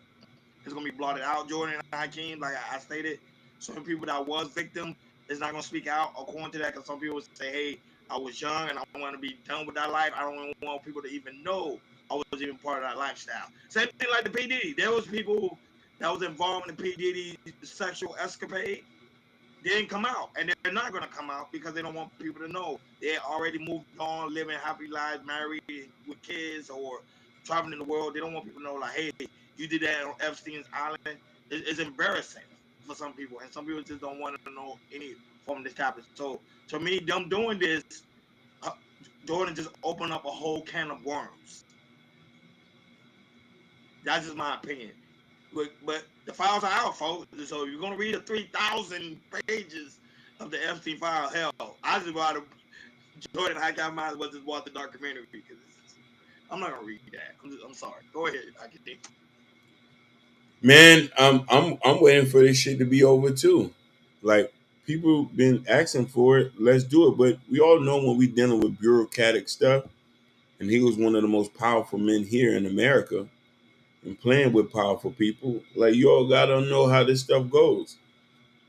It's gonna be blotted out. Jordan and Hakeem, like I stated, certain people that was victim is not gonna speak out according to that, because some people say, hey, I was young and I want to be done with that life. I don't want people to even know I was even part of that lifestyle. Same thing like the P. Diddy. There was people that was involved in the P. Diddy sexual escapade. They didn't come out, and they're not going to come out because they don't want people to know. They already moved on, living happy lives, married with kids, or traveling the world. They don't want people to know, like, hey, you did that on Epstein's Island. It's embarrassing for some people, and some people just don't want to know any form of this topic. So, to me, them doing this, Jordan just opened up a whole can of worms. That's just my opinion. But the files are out, folks. So you're gonna read the 3,000 pages of the Epstein file. Hell, I just rather Jordan. I might as well just watch the documentary because I'm not gonna read that. I'm sorry. Go ahead. I can think. Man, I'm waiting for this shit to be over too. Like, people been asking for it. Let's do it. But we all know when we dealing with bureaucratic stuff, and he was one of the most powerful men here in America, and playing with powerful people. Like, you all gotta know how this stuff goes.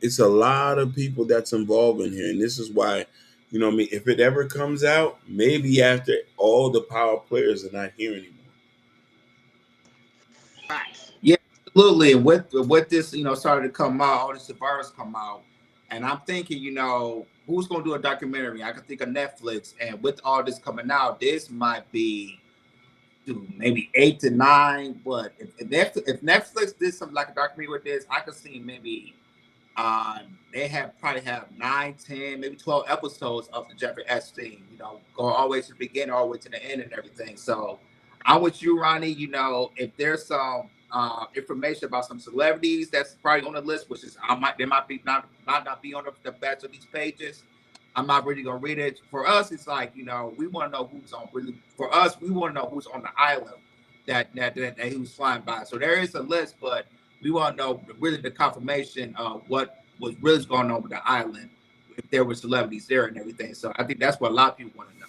It's a lot of people that's involved in here, and this is why, you know what I mean, if it ever comes out, maybe after all the power players are not here anymore. Yeah, absolutely. And with this, started to come out, all this virus come out, and I'm thinking, who's gonna do a documentary? I can think of Netflix, and with all this coming out, this might be maybe 8 to 9. But if Netflix did something like a documentary with this, I could see maybe they probably have 9, 10, maybe 12 episodes of the Jeffrey Epstein, go all the way to the beginning, all the way to the end and everything. So I'm with you, Ronnie. If there's some information about some celebrities that's probably on the list, which is they might not be on the batch of these pages, I'm not really gonna read it. For us, it's like, we want to know who's on. For us, we want to know who's on the island that he was flying by. So there is a list, but we want to know really the confirmation of what was really going on with the island, if there were celebrities there and everything. So I think that's what a lot of people want to know.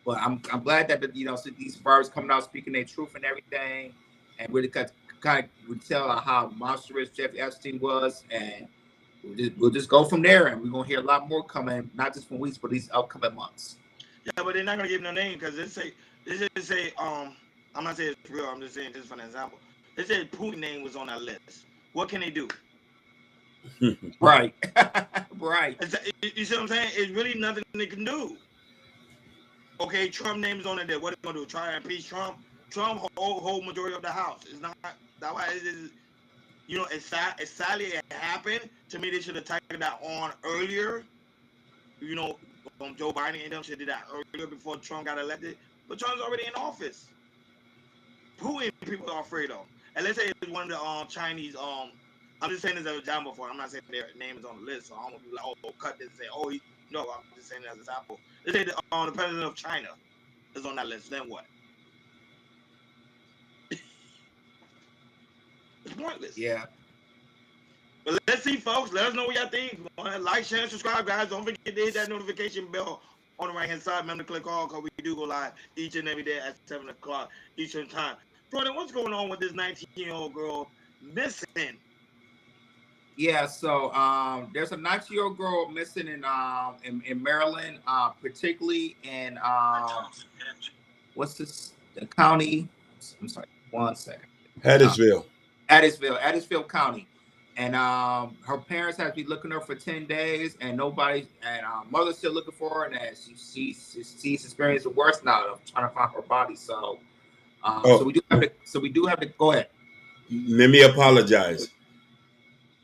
But I'm glad that these birds coming out speaking their truth and everything, and really kind of tell how monstrous Jeffrey Epstein was, and we'll just go from there, and we're gonna hear a lot more coming, not just from weeks, but these upcoming months. Yeah, but they're not gonna give no name because they just say I'm not saying it's real. I'm just saying this for an example. They said Putin's name was on that list. What can they do? Right, right. You see what I'm saying? It's really nothing they can do. Okay, Trump name is on it there. What are they gonna do? Try and impeach Trump? Trump whole majority of the House. It's not that why it is. It's sadly it happened. To me, they should have taken that on earlier. Joe Biden and them should have did that earlier before Trump got elected. But Trump's already in office. Putin people are afraid of. And let's say it's one of the Chinese. I'm just saying this as an example for. I'm not saying their name is on the list, so I don't want to be like, cut this and say, no. I'm just saying it as an example. Let's say the president of China is on that list. Then what? It's pointless. Yeah. But let's see, folks. Let us know what y'all think. Like, share, and subscribe, guys. Don't forget to hit that notification bell on the right-hand side. Remember to click all because we do go live each and every day at 7 o'clock Eastern time. Jordan, what's going on with this 19-year-old girl missing? Yeah, so there's a 19-year-old girl missing in Maryland, particularly in what's this? The county? I'm sorry, 1 second. Hattiesville County, and her parents have to be looking her for 10 days, and mother's still looking for her, and she's experiencing the worst now of trying to find her body. So, so we do have to go ahead. Let me apologize.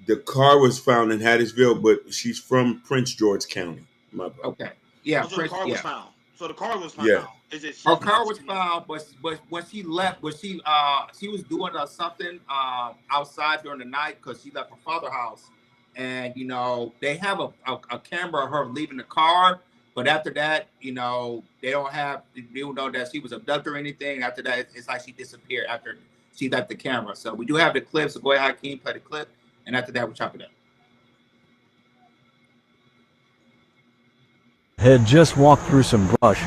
The car was found in Hattiesville, but she's from Prince George County. My bad. Okay, yeah, so the car was found. So the car was found. Yeah. Her car was found, but when she left, she was doing something outside during the night because she left her father's house, and they have a camera of her leaving the car, but after that, they don't know that she was abducted or anything. After that, it's like she disappeared after she left the camera. So we do have the clip. So go ahead, Hakeem, play the clip, and after that, we'll chop it up. Had just walked through some brush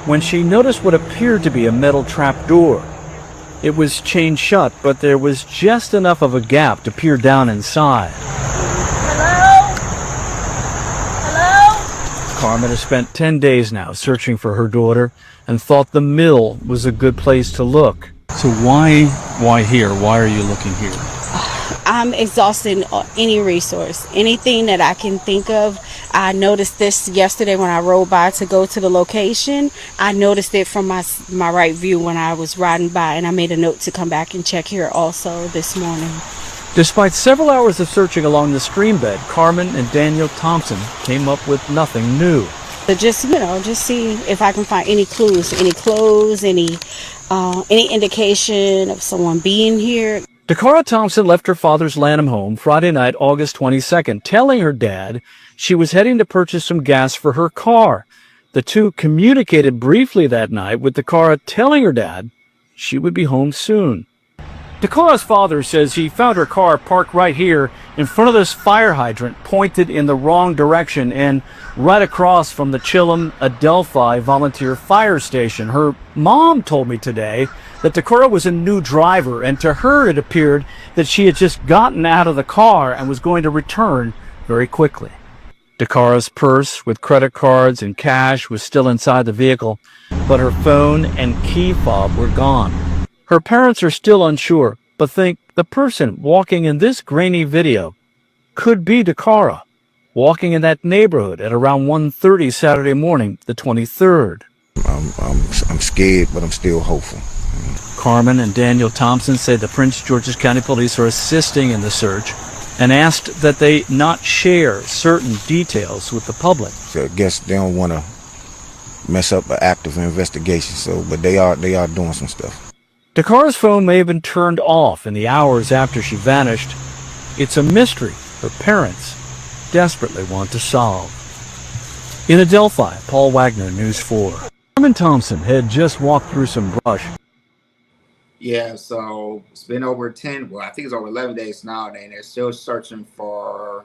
when she noticed what appeared to be a metal trap door. It was chained shut, but there was just enough of a gap to peer down inside. Hello? Carmen has spent 10 days now searching for her daughter and thought the mill was a good place to look. So why here? Why are you looking here? I'm exhausting any resource, anything that I can think of. I noticed this yesterday when I rode by to go to the location. I noticed it from my right view when I was riding by, and I made a note to come back and check here also this morning. Despite several hours of searching along the stream bed, Carmen and Daniel Thompson came up with nothing new. So just see if I can find any clues, any clothes, any indication of someone being here. Dakara Thompson left her father's Lanham home Friday night, August 22nd, telling her dad she was heading to purchase some gas for her car. The two communicated briefly that night, with Dakara telling her dad she would be home soon. Dakara's father says he found her car parked right here in front of this fire hydrant, pointed in the wrong direction and right across from the Chilham Adelphi Volunteer Fire Station. Her mom told me today that Dakara was a new driver, and to her it appeared that she had just gotten out of the car and was going to return very quickly. Dakara's purse with credit cards and cash was still inside the vehicle, but her phone and key fob were gone. Her parents are still unsure, but think the person walking in this grainy video could be Dakara, walking in that neighborhood at around 1:30 Saturday morning, the 23rd. I'm scared, but I'm still hopeful. Carmen and Daniel Thompson say the Prince George's County Police are assisting in the search and asked that they not share certain details with the public. So I guess they don't want to mess up an active investigation, but they are doing some stuff. Dakara's phone may have been turned off in the hours after she vanished. It's a mystery her parents desperately want to solve. In Adelphi, Paul Wagner, News 4. Carmen Thompson had just walked through some brush. Yeah, so it's been over 10, well, I think it's over 11 days now, and they're still searching for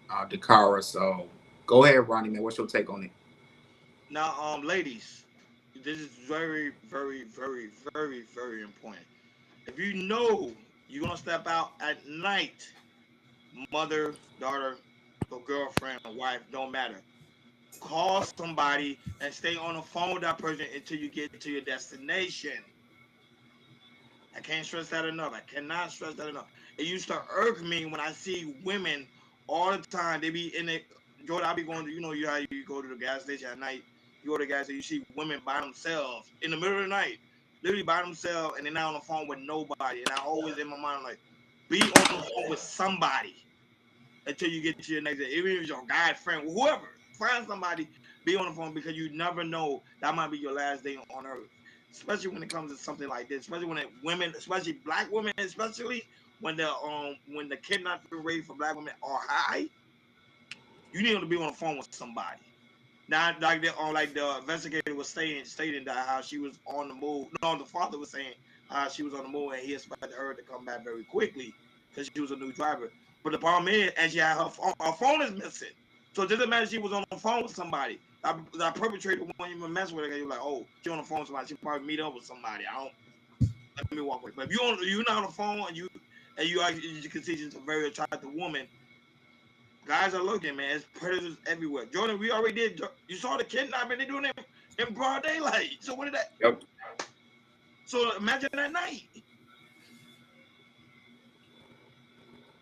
Dakara. So go ahead, Ronnie, man. What's your take on it? Now, ladies, this is very, very, very, very, very important. If you know you're going to step out at night, mother, daughter, or girlfriend, or wife, don't matter. Call somebody and stay on the phone with that person until you get to your destination. I can't stress that enough. I cannot stress that enough. It used to irk me when I see women all the time. They be in it. Jordan, I be going to, how you go to the gas station at night. You go to the gas station, you see women by themselves in the middle of the night, literally by themselves, and they're not on the phone with nobody. And I always in my mind, like, be on the phone with somebody until you get to your next day. Even if it's your guy, friend, whoever. Find somebody, be on the phone, because you never know that might be your last day on earth. Especially when it comes to something like this, especially when women, especially black women, especially when the kidnapping rate for black women are high, you need to be on the phone with somebody. Not like the investigator was stating that how she was on the move. No, the father was saying how she was on the move and he expected her to come back very quickly because she was a new driver. But the problem is, and she had her phone is missing. So it doesn't matter if she was on the phone with somebody. That perpetrator won't even mess with her. You're like, oh, she's on the phone with somebody. She probably meet up with somebody. Let me walk away. But if you're not on the phone and you can see she's a very attractive woman, guys are looking, man. It's predators everywhere. Jordan, we already did. You saw the kidnapping. They doing it in broad daylight. So what is that? Yep. So imagine that night.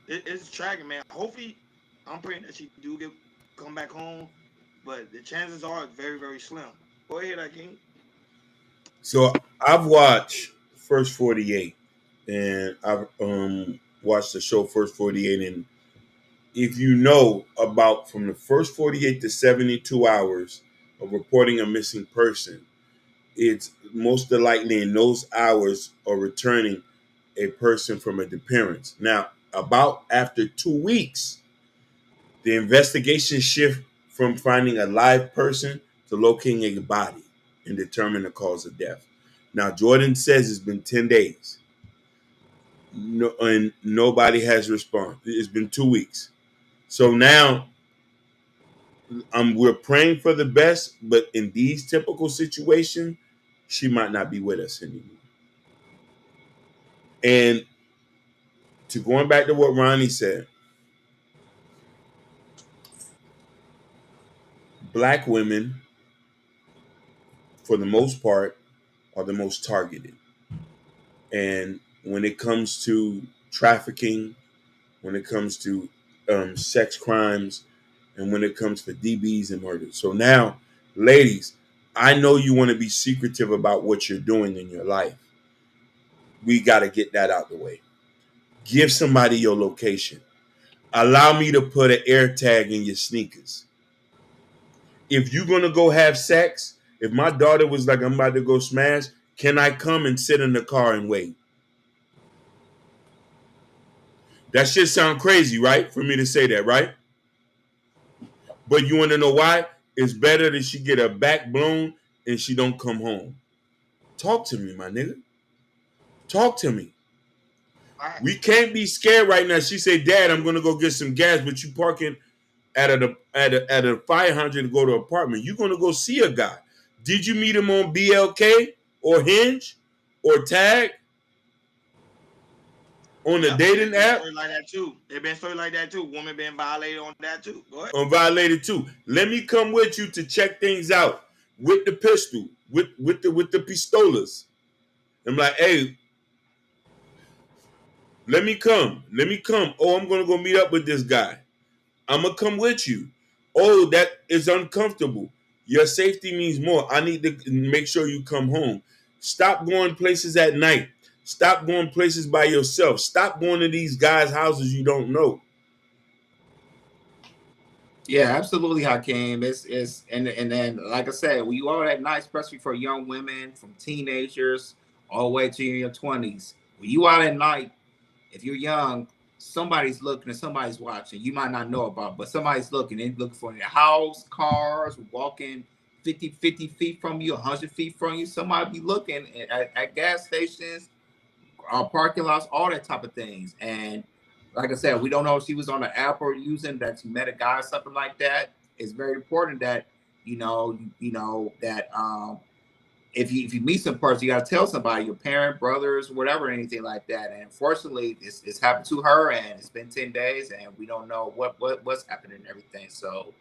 It's tracking, man. Hopefully, I'm praying that she do come back home, but the chances are very, very slim. Go ahead, Akeem. So I've watched First 48, and I've watched the show First 48, and if you know about from the first 48 to 72 hours of reporting a missing person, it's most likely in those hours of returning a person from a disappearance. Now, about after 2 weeks, the investigation shift from finding a live person to locating a body and determine the cause of death. Now, Jordan says it's been 10 days. No, and nobody has responded. It's been 2 weeks. So now we're praying for the best, but in these typical situations, she might not be with us anymore. And to going back to what Ronnie said, black women, for the most part, are the most targeted. And when it comes to trafficking, when it comes to sex crimes, and when it comes to DBs and murder. So now, ladies, I know you want to be secretive about what you're doing in your life. We got to get that out the way. Give somebody your location. Allow me to put an air tag in your sneakers. If you're going to go have sex, if my daughter was like, I'm about to go smash, can I come and sit in the car and wait? That shit sound crazy, right? For me to say that, right? But you want to know why? It's better that she get her back blown and she don't come home. Talk to me, my nigga. Talk to me. We can't be scared right now. She said, Dad, I'm going to go get some gas, but you parking at a fire hydrant to go to an apartment. You're going to go see a guy. Did you meet him on BLK or Hinge or Tag? On the dating app? Like that too. They've been stories like that too. Women being violated on that too. Go ahead. On violated too. Let me come with you to check things out with the pistol, with the pistolas. I'm like, hey, let me come. Oh, I'm gonna go meet up with this guy. I'm gonna come with you. Oh, that is uncomfortable. Your safety means more. I need to make sure you come home. Stop going places at night. Stop going places by yourself. Stop going to these guys' houses you don't know. Yeah, absolutely, Hakeem. It's and then like I said, when you are at night, especially for young women, from teenagers all the way to your 20s, when you out at night, if you're young, somebody's looking and somebody's watching. You might not know about, but somebody's looking. They're looking for your house, cars, walking 50 feet from you, 100 feet from you. Somebody be looking at gas stations, parking lots, all that type of things. And like I said, we don't know if she was on the app or using that she met a guy or something like that. It's very important that you know that if you meet some person, you got to tell somebody, your parent, brothers, whatever, anything like that. And unfortunately, it's happened to her, and it's been 10 days, and we don't know what's happening and everything. So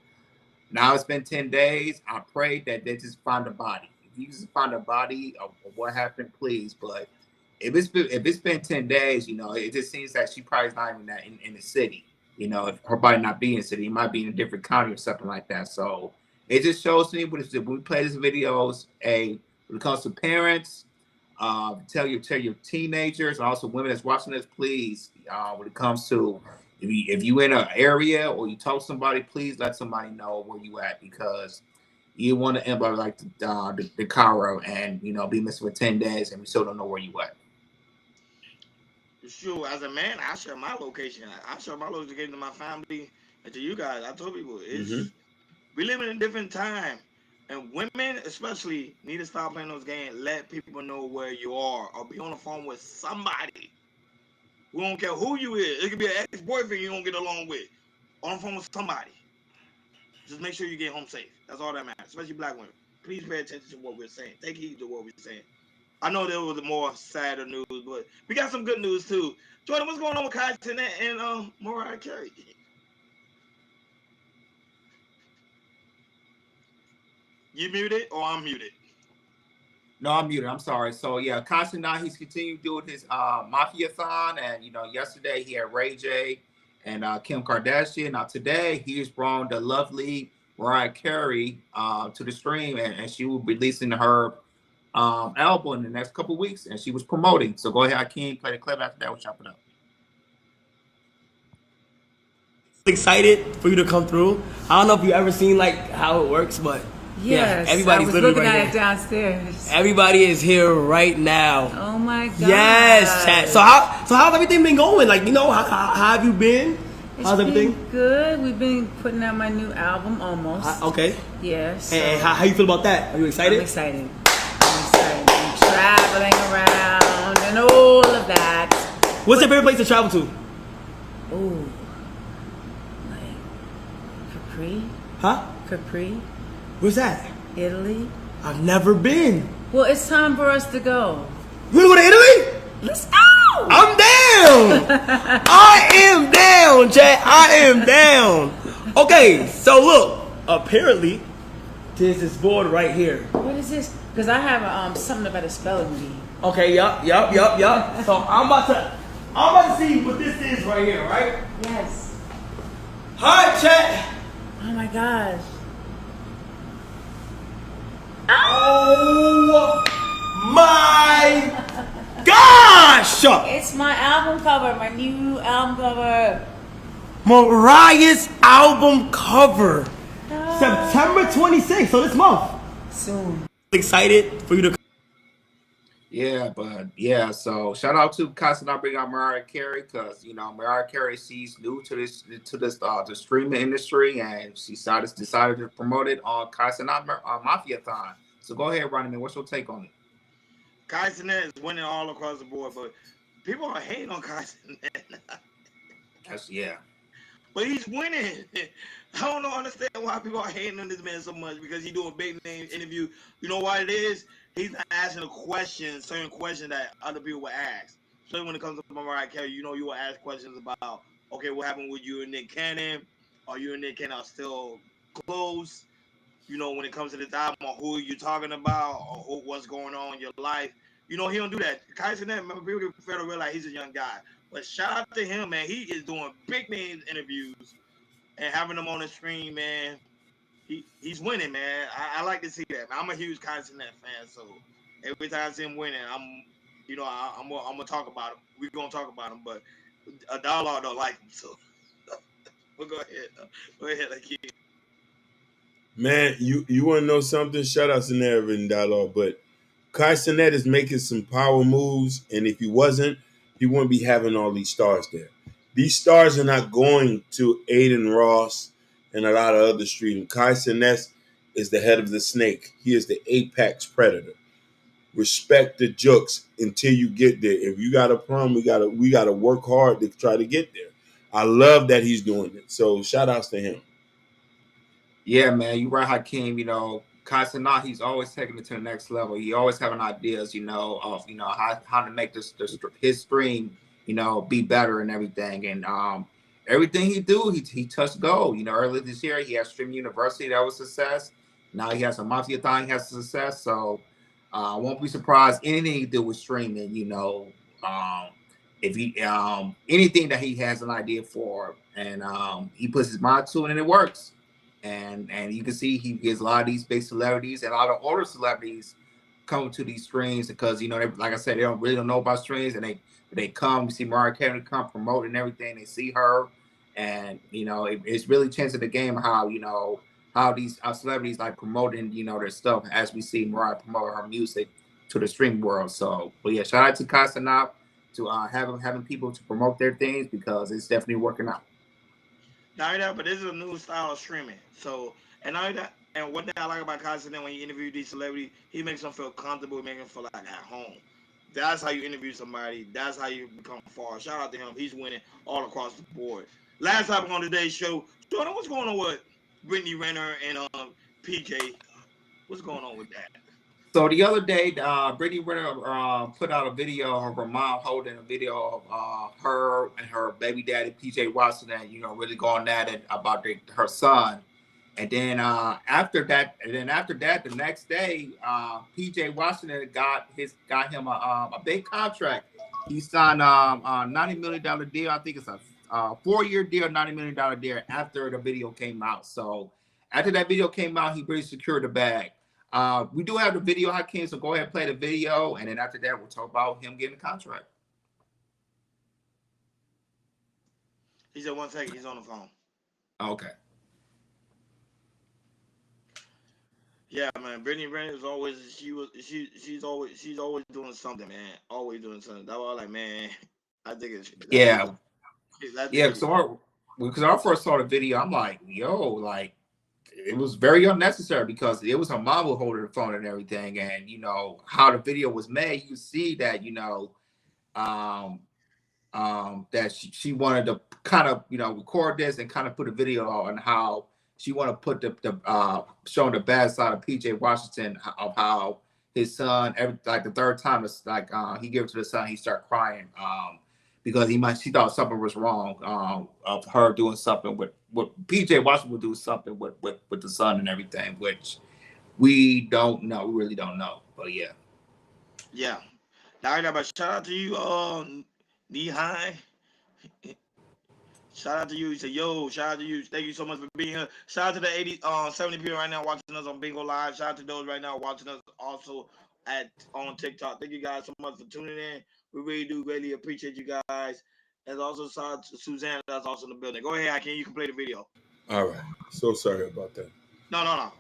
now it's been 10 days. I pray that they just find a body. If you just find a body of what happened, please. But if it's been 10 days, it just seems that she probably is not even in the city. If her body not be in the city, it might be in a different county or something like that. So it just shows to me when we play these videos, when it comes to parents, tell your teenagers and also women that's watching this, please, when it comes to if you in an area or you talk to somebody, please let somebody know where you at, because you want to end up like the Cairo and be missing for 10 days and we still don't know where you at. Sure, as a man, I share my location. I share my location to my family and to you guys. I told people we live in a different time, and women especially need to stop playing those games. Let people know where you are, or be on the phone with somebody. We don't care who you is. It could be an ex-boyfriend you don't get along with. On the phone with somebody. Just make sure you get home safe. That's all that matters, especially black women. Please pay attention to what we're saying. Take heed to what we're saying. I know there was more sadder news, but we got some good news too. Jordan, what's going on with Kai Cenat and Mariah Carey? You muted or I'm muted? No, I'm muted. I'm sorry. So yeah, Kai Cenat, he's continued doing his Mafia-thon, and yesterday he had Ray J and Kim Kardashian. Now today he's brought the lovely Mariah Carey to the stream, and she will be releasing her album in the next couple of weeks, and she was promoting. So go ahead, Hakeem, play the clip. After that, we'll chop it up. Excited for you to come through. I don't know if you ever seen how it works, but yes, everybody's I was literally looking right at it downstairs. Everybody is here right now. Oh my God. Yes, chat. So how's everything been going? How have you been? How's everything? Been good. We've been putting out my new album almost. Okay. Yes. And how you feel about that? Are you excited? I'm excited. I'm traveling around and all of that. What's your favorite place to travel to? Oh, like Capri. Huh? Capri. Where's that? Italy. I've never been. Well, it's time for us to go. You wanna go to Italy? Let's go. I'm down. I am down, chat. I am down. Okay, so look. Apparently, There's this board right here. What is this? Because I have something about a spelling bee. Okay, yup. So I'm about to see what this is right here, right? Yes. Hi, chat. Oh my gosh. Oh my gosh! It's my album cover, my new album cover. Mariah's album cover. September 26th, so this month. Soon. Excited for you to. Yeah, but yeah, so shout out to Casanat bringing out Mariah Carey, because Mariah Carey, she's new to this the streaming industry, and she decided to promote it on Casanat Mafia-thon. So go ahead, Ronnie, man. What's your take on it? Casanat is winning all across the board, but people are hating on Casanat. Yeah. But he's winning. I don't understand why people are hating on this man so much, because he's doing big name interview. You know why it is? He's not asking certain questions that other people would ask. So when it comes to Mariah Carey, you will ask questions about, okay, what happened with you and Nick Cannon? Are you and Nick Cannon still close? When it comes to this album, or who you talking about, or what's going on in your life. He don't do that. Casanat, remember, people fail to realize he's a young guy. But shout out to him, man. He is doing big names interviews and having them on the screen, man. He's winning, man. I like to see that. I'm a huge Casanat fan, so every time I see him winning, I'm gonna talk about him. We're gonna talk about him, but a dollar don't like him, so we'll go ahead, like you. Man, you want to know something? Shout out to Never and Dialogue, but Casanat is making some power moves, and if he wasn't, he wouldn't be having all these stars there. These stars are not going to Aiden Ross and a lot of other street. Casanat is the head of the snake. He is the apex predator. Respect the jokes until you get there. If you got a problem, we gotta work hard to try to get there. I love that he's doing it. So shout outs to him. Yeah, man, you're right, Hakeem. Casanat, he's always taking it to the next level. He always having ideas, of how to make his stream, be better and everything. And everything he do, he touched gold. Earlier this year he had Stream University, that was a success. Now he has a Mafia-thon, he has success. So I won't be surprised anything he do with streaming. If he anything that he has an idea for, and he puts his mind to it and it works. And you can see he gets a lot of these big celebrities and a lot of older celebrities come to these streams because they, like I said, they don't know about streams, and they come to see Mariah Carey come promote and everything. They see her, and it's really changing the game how these celebrities like promoting their stuff as we see Mariah promote her music to the stream world. So, but yeah, shout out to Casanat to having people to promote their things, because it's definitely working out. Not only that, but this is a new style of streaming. So, and not only that, and one thing I like about Casanat, when you interview these celebrities, he makes them feel comfortable, making them feel like at home. That's how you interview somebody. That's how you become far. Shout out to him. He's winning all across the board. Last time on today's show, Jordan, what's going on with Brittany Renner and PJ? What's going on with that? So the other day, Brittany Renner put out a video of her mom holding a video of her and her baby daddy, PJ Washington, really going at it about her son. And then after that, the next day, PJ Washington got him a big contract. He signed a $90 million deal. I think it's a 4-year deal, $90 million deal after the video came out. So after that video came out, he really secured the bag. We do have the video, Hakeem, so go ahead and play the video, and then after that, we'll talk about him getting a contract. He said 1 second, he's on the phone. Okay. Yeah, man. Brittany Renner is always she's always doing something, man. Always doing something. That's why I'm like, man, I think it's yeah. So because I first saw the video, I'm like, yo, like, it was very unnecessary because it was her mom who holding the phone and everything, and how the video was made, you see that that she wanted to kind of record this and kind of put a video on how she wanted to put the showing the bad side of PJ Washington, of how his son like the third time it's like he gave it to the son, he started crying because she thought something was wrong of her doing something with PJ Washington would do something with the son and everything, which We don't know. We really don't know. But yeah. Yeah. Now, but shout out to you, Knee High. Shout out to you. He said, yo, shout out to you. Thank you so much for being here. Shout out to the 70 people right now watching us on Bingo Live. Shout out to those right now watching us also on TikTok. Thank you guys so much for tuning in. We really do greatly appreciate you guys. And also shout out to Suzanne that's also in the building. Go ahead, Hakeem. You can play the video. All right. So sorry about that. No.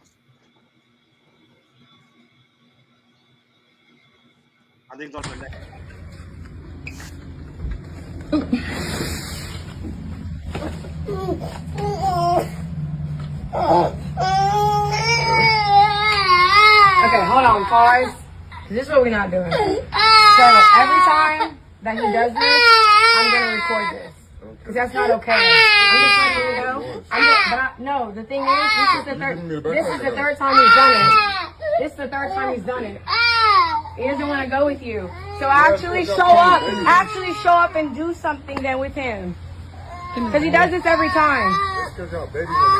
I think it's on the next. Okay, hold on, pause. This is what we're not doing. So every time that he does this, I'm gonna record this. Because that's not okay. I'm just letting you know. No, the thing is, this is the third time he's done it. This is the third time he's done it. He doesn't want to go with you. So actually show up and do something then with him. Because he does this every time.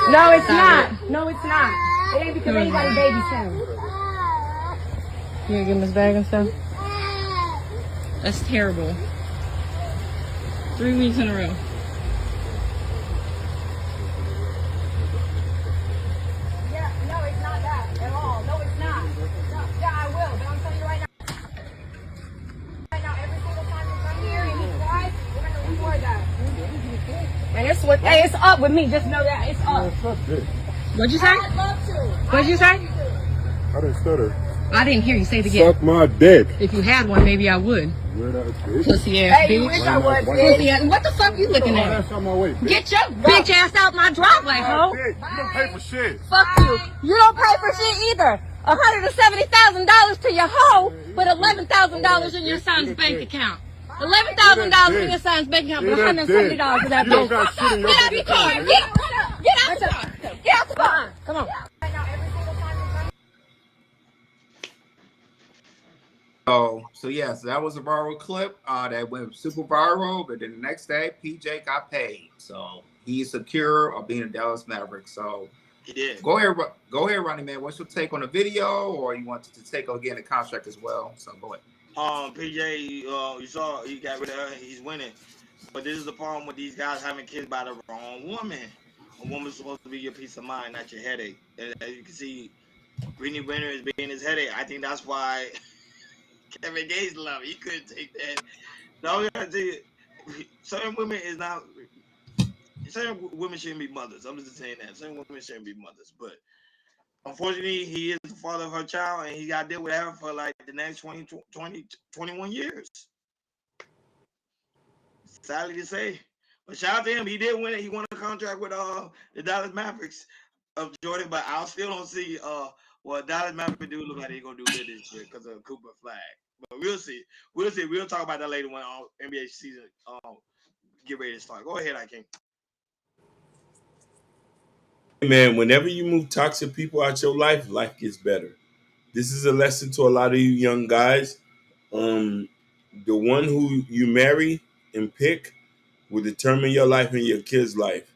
No, it's not. No, it's not. It ain't because anybody babies him. You gonna give him his bag and stuff? That's terrible. 3 weeks in a row. Yeah, no, it's not that at all. No, it's not. No, yeah, I will, but I'm telling you right now. Right now, every single time you come here and he cries, we're gonna record that. And it's up with me. Just know that it's up. What'd you say? I'd love to. What'd you say? I didn't stutter. I didn't hear you. Say it again. Suck my dick. If you had one, maybe I would. Pussy ass Hey, you bitch. wish I would, Pussy ass. What the fuck you looking at? Get your bitch ass out my driveway, ho. You don't pay for shit. Fuck you. You don't pay for shit either. $170,000 to your hoe, but $11,000 in your son's bank account. $11,000 in your son's bank account, but $170 for that bitch. Get out your car. Get out the car. Get out the car. Come on. So that was a viral clip that went super viral. But then the next day, PJ got paid, so he's secure of being a Dallas Maverick. So he did. Go ahead, Ronnie man. What's your take on the video, or you want to take again the contract as well? So go ahead. PJ, you saw he got rid of her. He's winning, but this is the problem with these guys having kids by the wrong woman. A woman's supposed to be your peace of mind, not your headache. And as you can see, Brittany Renner is being his headache. I think that's why Kevin Gates love it. He couldn't take that. No, I gotta tell you, certain women shouldn't be mothers. I'm just saying that. Certain women shouldn't be mothers. But unfortunately, he is the father of her child, and he got to deal with her for like the next 21 years. Sadly to say. But shout out to him. He did win it. He won a contract with the Dallas Mavericks of Jordan, but I still don't see what Dallas Mavericks do look like they're going to do good this year because of Cooper flag. But we'll see. We'll see. We'll talk about that later when NBA season get ready to start. Go ahead, King. Man, whenever you move toxic people out your life, life gets better. This is a lesson to a lot of you young guys. The one who you marry and pick will determine your life and your kids' life.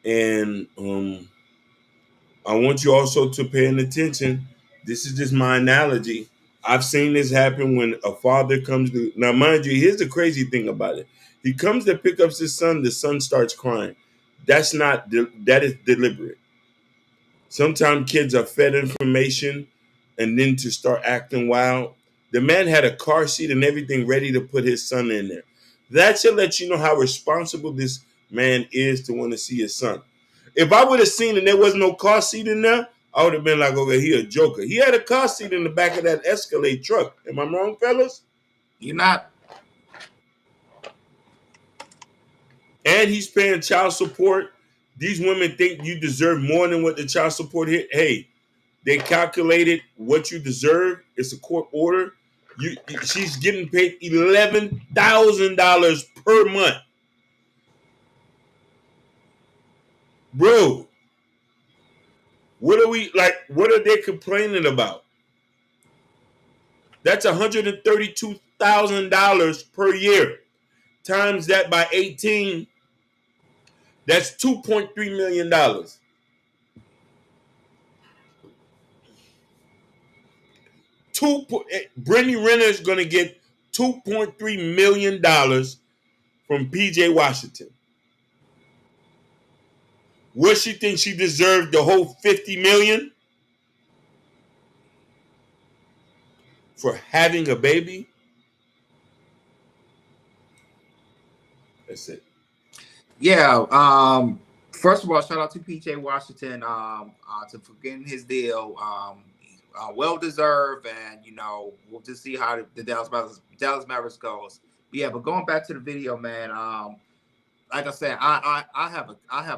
And I want you also to pay attention. This is just my analogy. I've seen this happen when a father comes to, now mind you, here's the crazy thing about it. He comes to pick up his son, the son starts crying. That is deliberate. Sometimes kids are fed information and then to start acting wild. The man had a car seat and everything ready to put his son in there. That should let you know how responsible this man is to want to see his son. If I would have seen and there was no car seat in there, I would have been like, okay, he a joker. He had a car seat in the back of that Escalade truck. Am I wrong, fellas? You're not. And he's paying child support. These women think you deserve more than what the child support hit. Hey, they calculated what you deserve. It's a court order. She's getting paid $11,000 per month. Bro, what are they complaining about? That's $132,000 per year. Times that by 18, that's $2.3 million. Brittany Renner is going to get $2.3 million from PJ Washington. What she thinks she deserved the whole $50 million for having a baby? That's it. Yeah. First of all, shout out to PJ Washington for getting his deal. Well deserved, and we'll just see how the Dallas Mavericks goes. But yeah, but going back to the video, man. Like I said, I have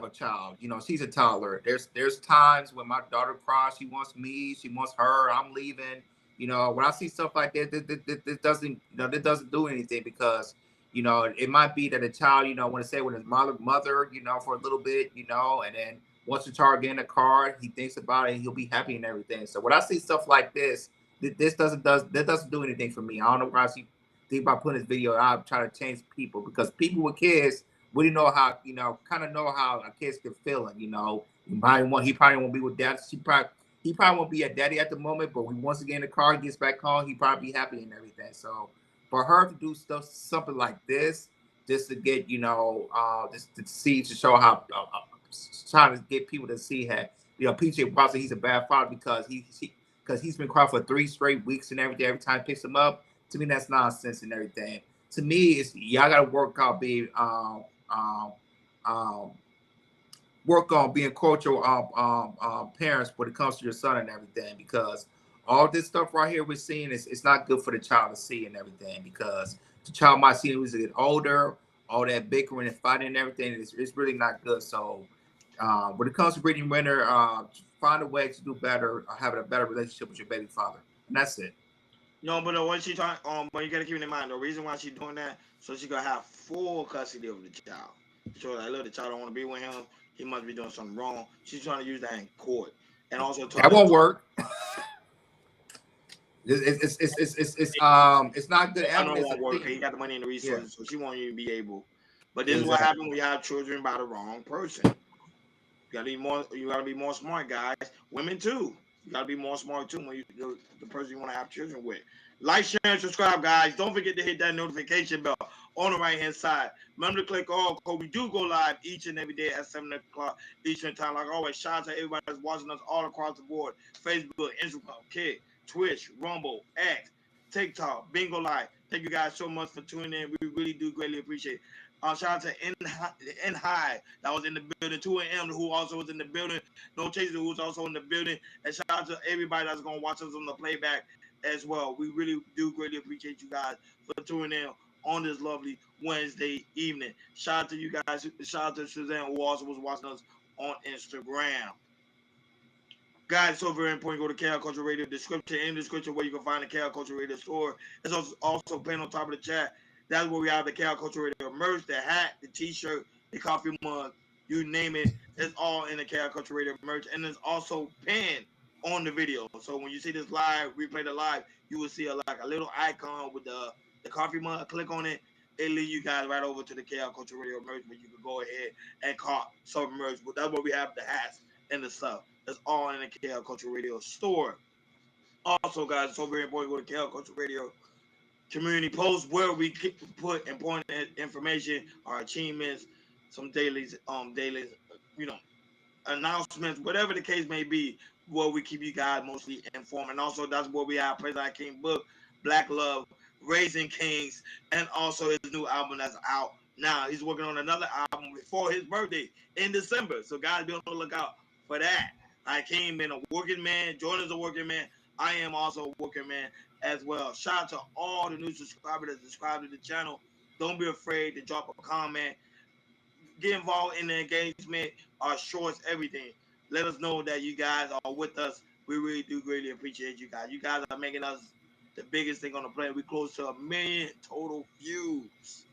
a child. She's a toddler. There's times when my daughter cries. She wants me. She wants her. I'm leaving. When I see stuff like that, that doesn't do anything, because it might be that a child want to stay with his mother for a little bit, and then once the child get in the car, he thinks about it and he'll be happy and everything. So when I see stuff like this, that doesn't do anything for me. I don't know why she think about putting this video out, trying to change people, because people with kids really know how, kind of know how a kid's feeling. He probably won't be with dad. He probably won't be at daddy at the moment, but when once again in the car, he gets back home, he probably be happy and everything. So for her to do something like this, just to get, just to show how, trying to get people to see how, PJ Washington, he's a bad father because he's been crying for 3 straight weeks and everything. Every time he picks him up, to me that's nonsense and everything. To me, it's y'all gotta work out, babe. Work on being cultural parents when it comes to your son and everything, because all this stuff right here we're seeing it's not good for the child to see and everything, because the child might see it as they get older, all that bickering and fighting and everything. It's really not good. So when it comes to Brittany Renner, find a way to do better, having a better relationship with your baby father, and that's it. No, but what she talking, but you gotta keep in mind the reason why she's doing that, so she gonna have full custody of the child. So like, look, the child don't want to be with him. He must be doing something wrong. She's trying to use that in court, and also that won't work. It's not good. I know it won't work. He got the money and the resources, so she won't even be able. But this is what happens when you have children by the wrong person. You gotta be more smart, guys. Women too. You gotta be more smart too when the person you want to have children with. Like, share, and subscribe, guys. Don't forget to hit that notification bell on the right hand side. Remember to click all, because we do go live each and every day at 7 o'clock Eastern time. Like always, shout out to everybody that's watching us all across the board: Facebook, Instagram, Kick, Twitch, Rumble, X, TikTok, Bingo Live. Thank you guys so much for tuning in. We really do greatly appreciate it. Shout out to N High that was in the building, 2AM who also was in the building, No Chaser who's also in the building, and shout out to everybody that's gonna watch us on the playback as well. We really do greatly appreciate you guys for tuning in on this lovely Wednesday evening. Shout out to you guys. Shout out to Suzanne who also was watching us on Instagram. Guys, so very important. Go to KL Culture Radio description, in the description where you can find the KL Culture Radio store. It's also pinned on top of the chat. That's where we have the KL Culture Radio merch, the hat, the t-shirt, the coffee mug, you name it. It's all in the KL Culture Radio merch, and it's also pinned on the video. So when you see this live, replay the live, you will see a little icon with the coffee mug. Click on it. It leads you guys right over to the KL Culture Radio merch, where you can go ahead and cop some merch. But that's where we have the hats and the stuff. It's all in the KL Culture Radio store. Also, guys, it's so very important to go to KL Culture Radio community posts, where we put important information, our achievements, some daily, announcements, whatever the case may be, where we keep you guys mostly informed. And also, that's where we have President King book, Black Love, Raising Kings, and also his new album that's out now. He's working on another album before his birthday in December. So guys, be on the lookout for that. King been a working man. Jordan's a working man. I am also a working man as well. Shout out to all the new subscribers that subscribe to the channel. Don't be afraid to drop a comment. Get involved in the engagement, our shorts, everything. Let us know that you guys are with us. We really do greatly appreciate you guys. You guys are making us the biggest thing on the planet. We're close to 1 million total views.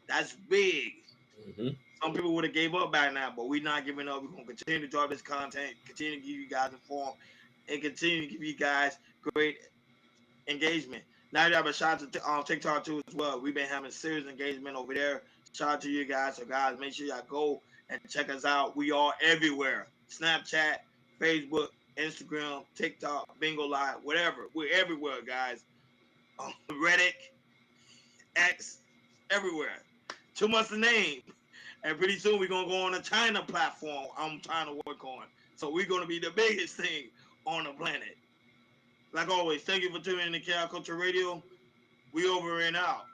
That's big. Mm-hmm. Some people would have gave up by now, but we're not giving up. We're going to continue to drop this content, continue to give you guys informed, and continue to give you guys great engagement. Now you have a shout out to TikTok too as well. We've been having serious engagement over there. Shout out to you guys. So guys, make sure y'all go and check us out. We are everywhere: Snapchat, Facebook, Instagram, TikTok, Bingo Live, whatever. We're everywhere, guys. Reddit, X, everywhere. Too much to name. And pretty soon we're going to go on a China platform I'm trying to work on. So we're going to be the biggest thing on the planet. Like always, thank you for tuning in to Chaos Culture Radio. We over and out.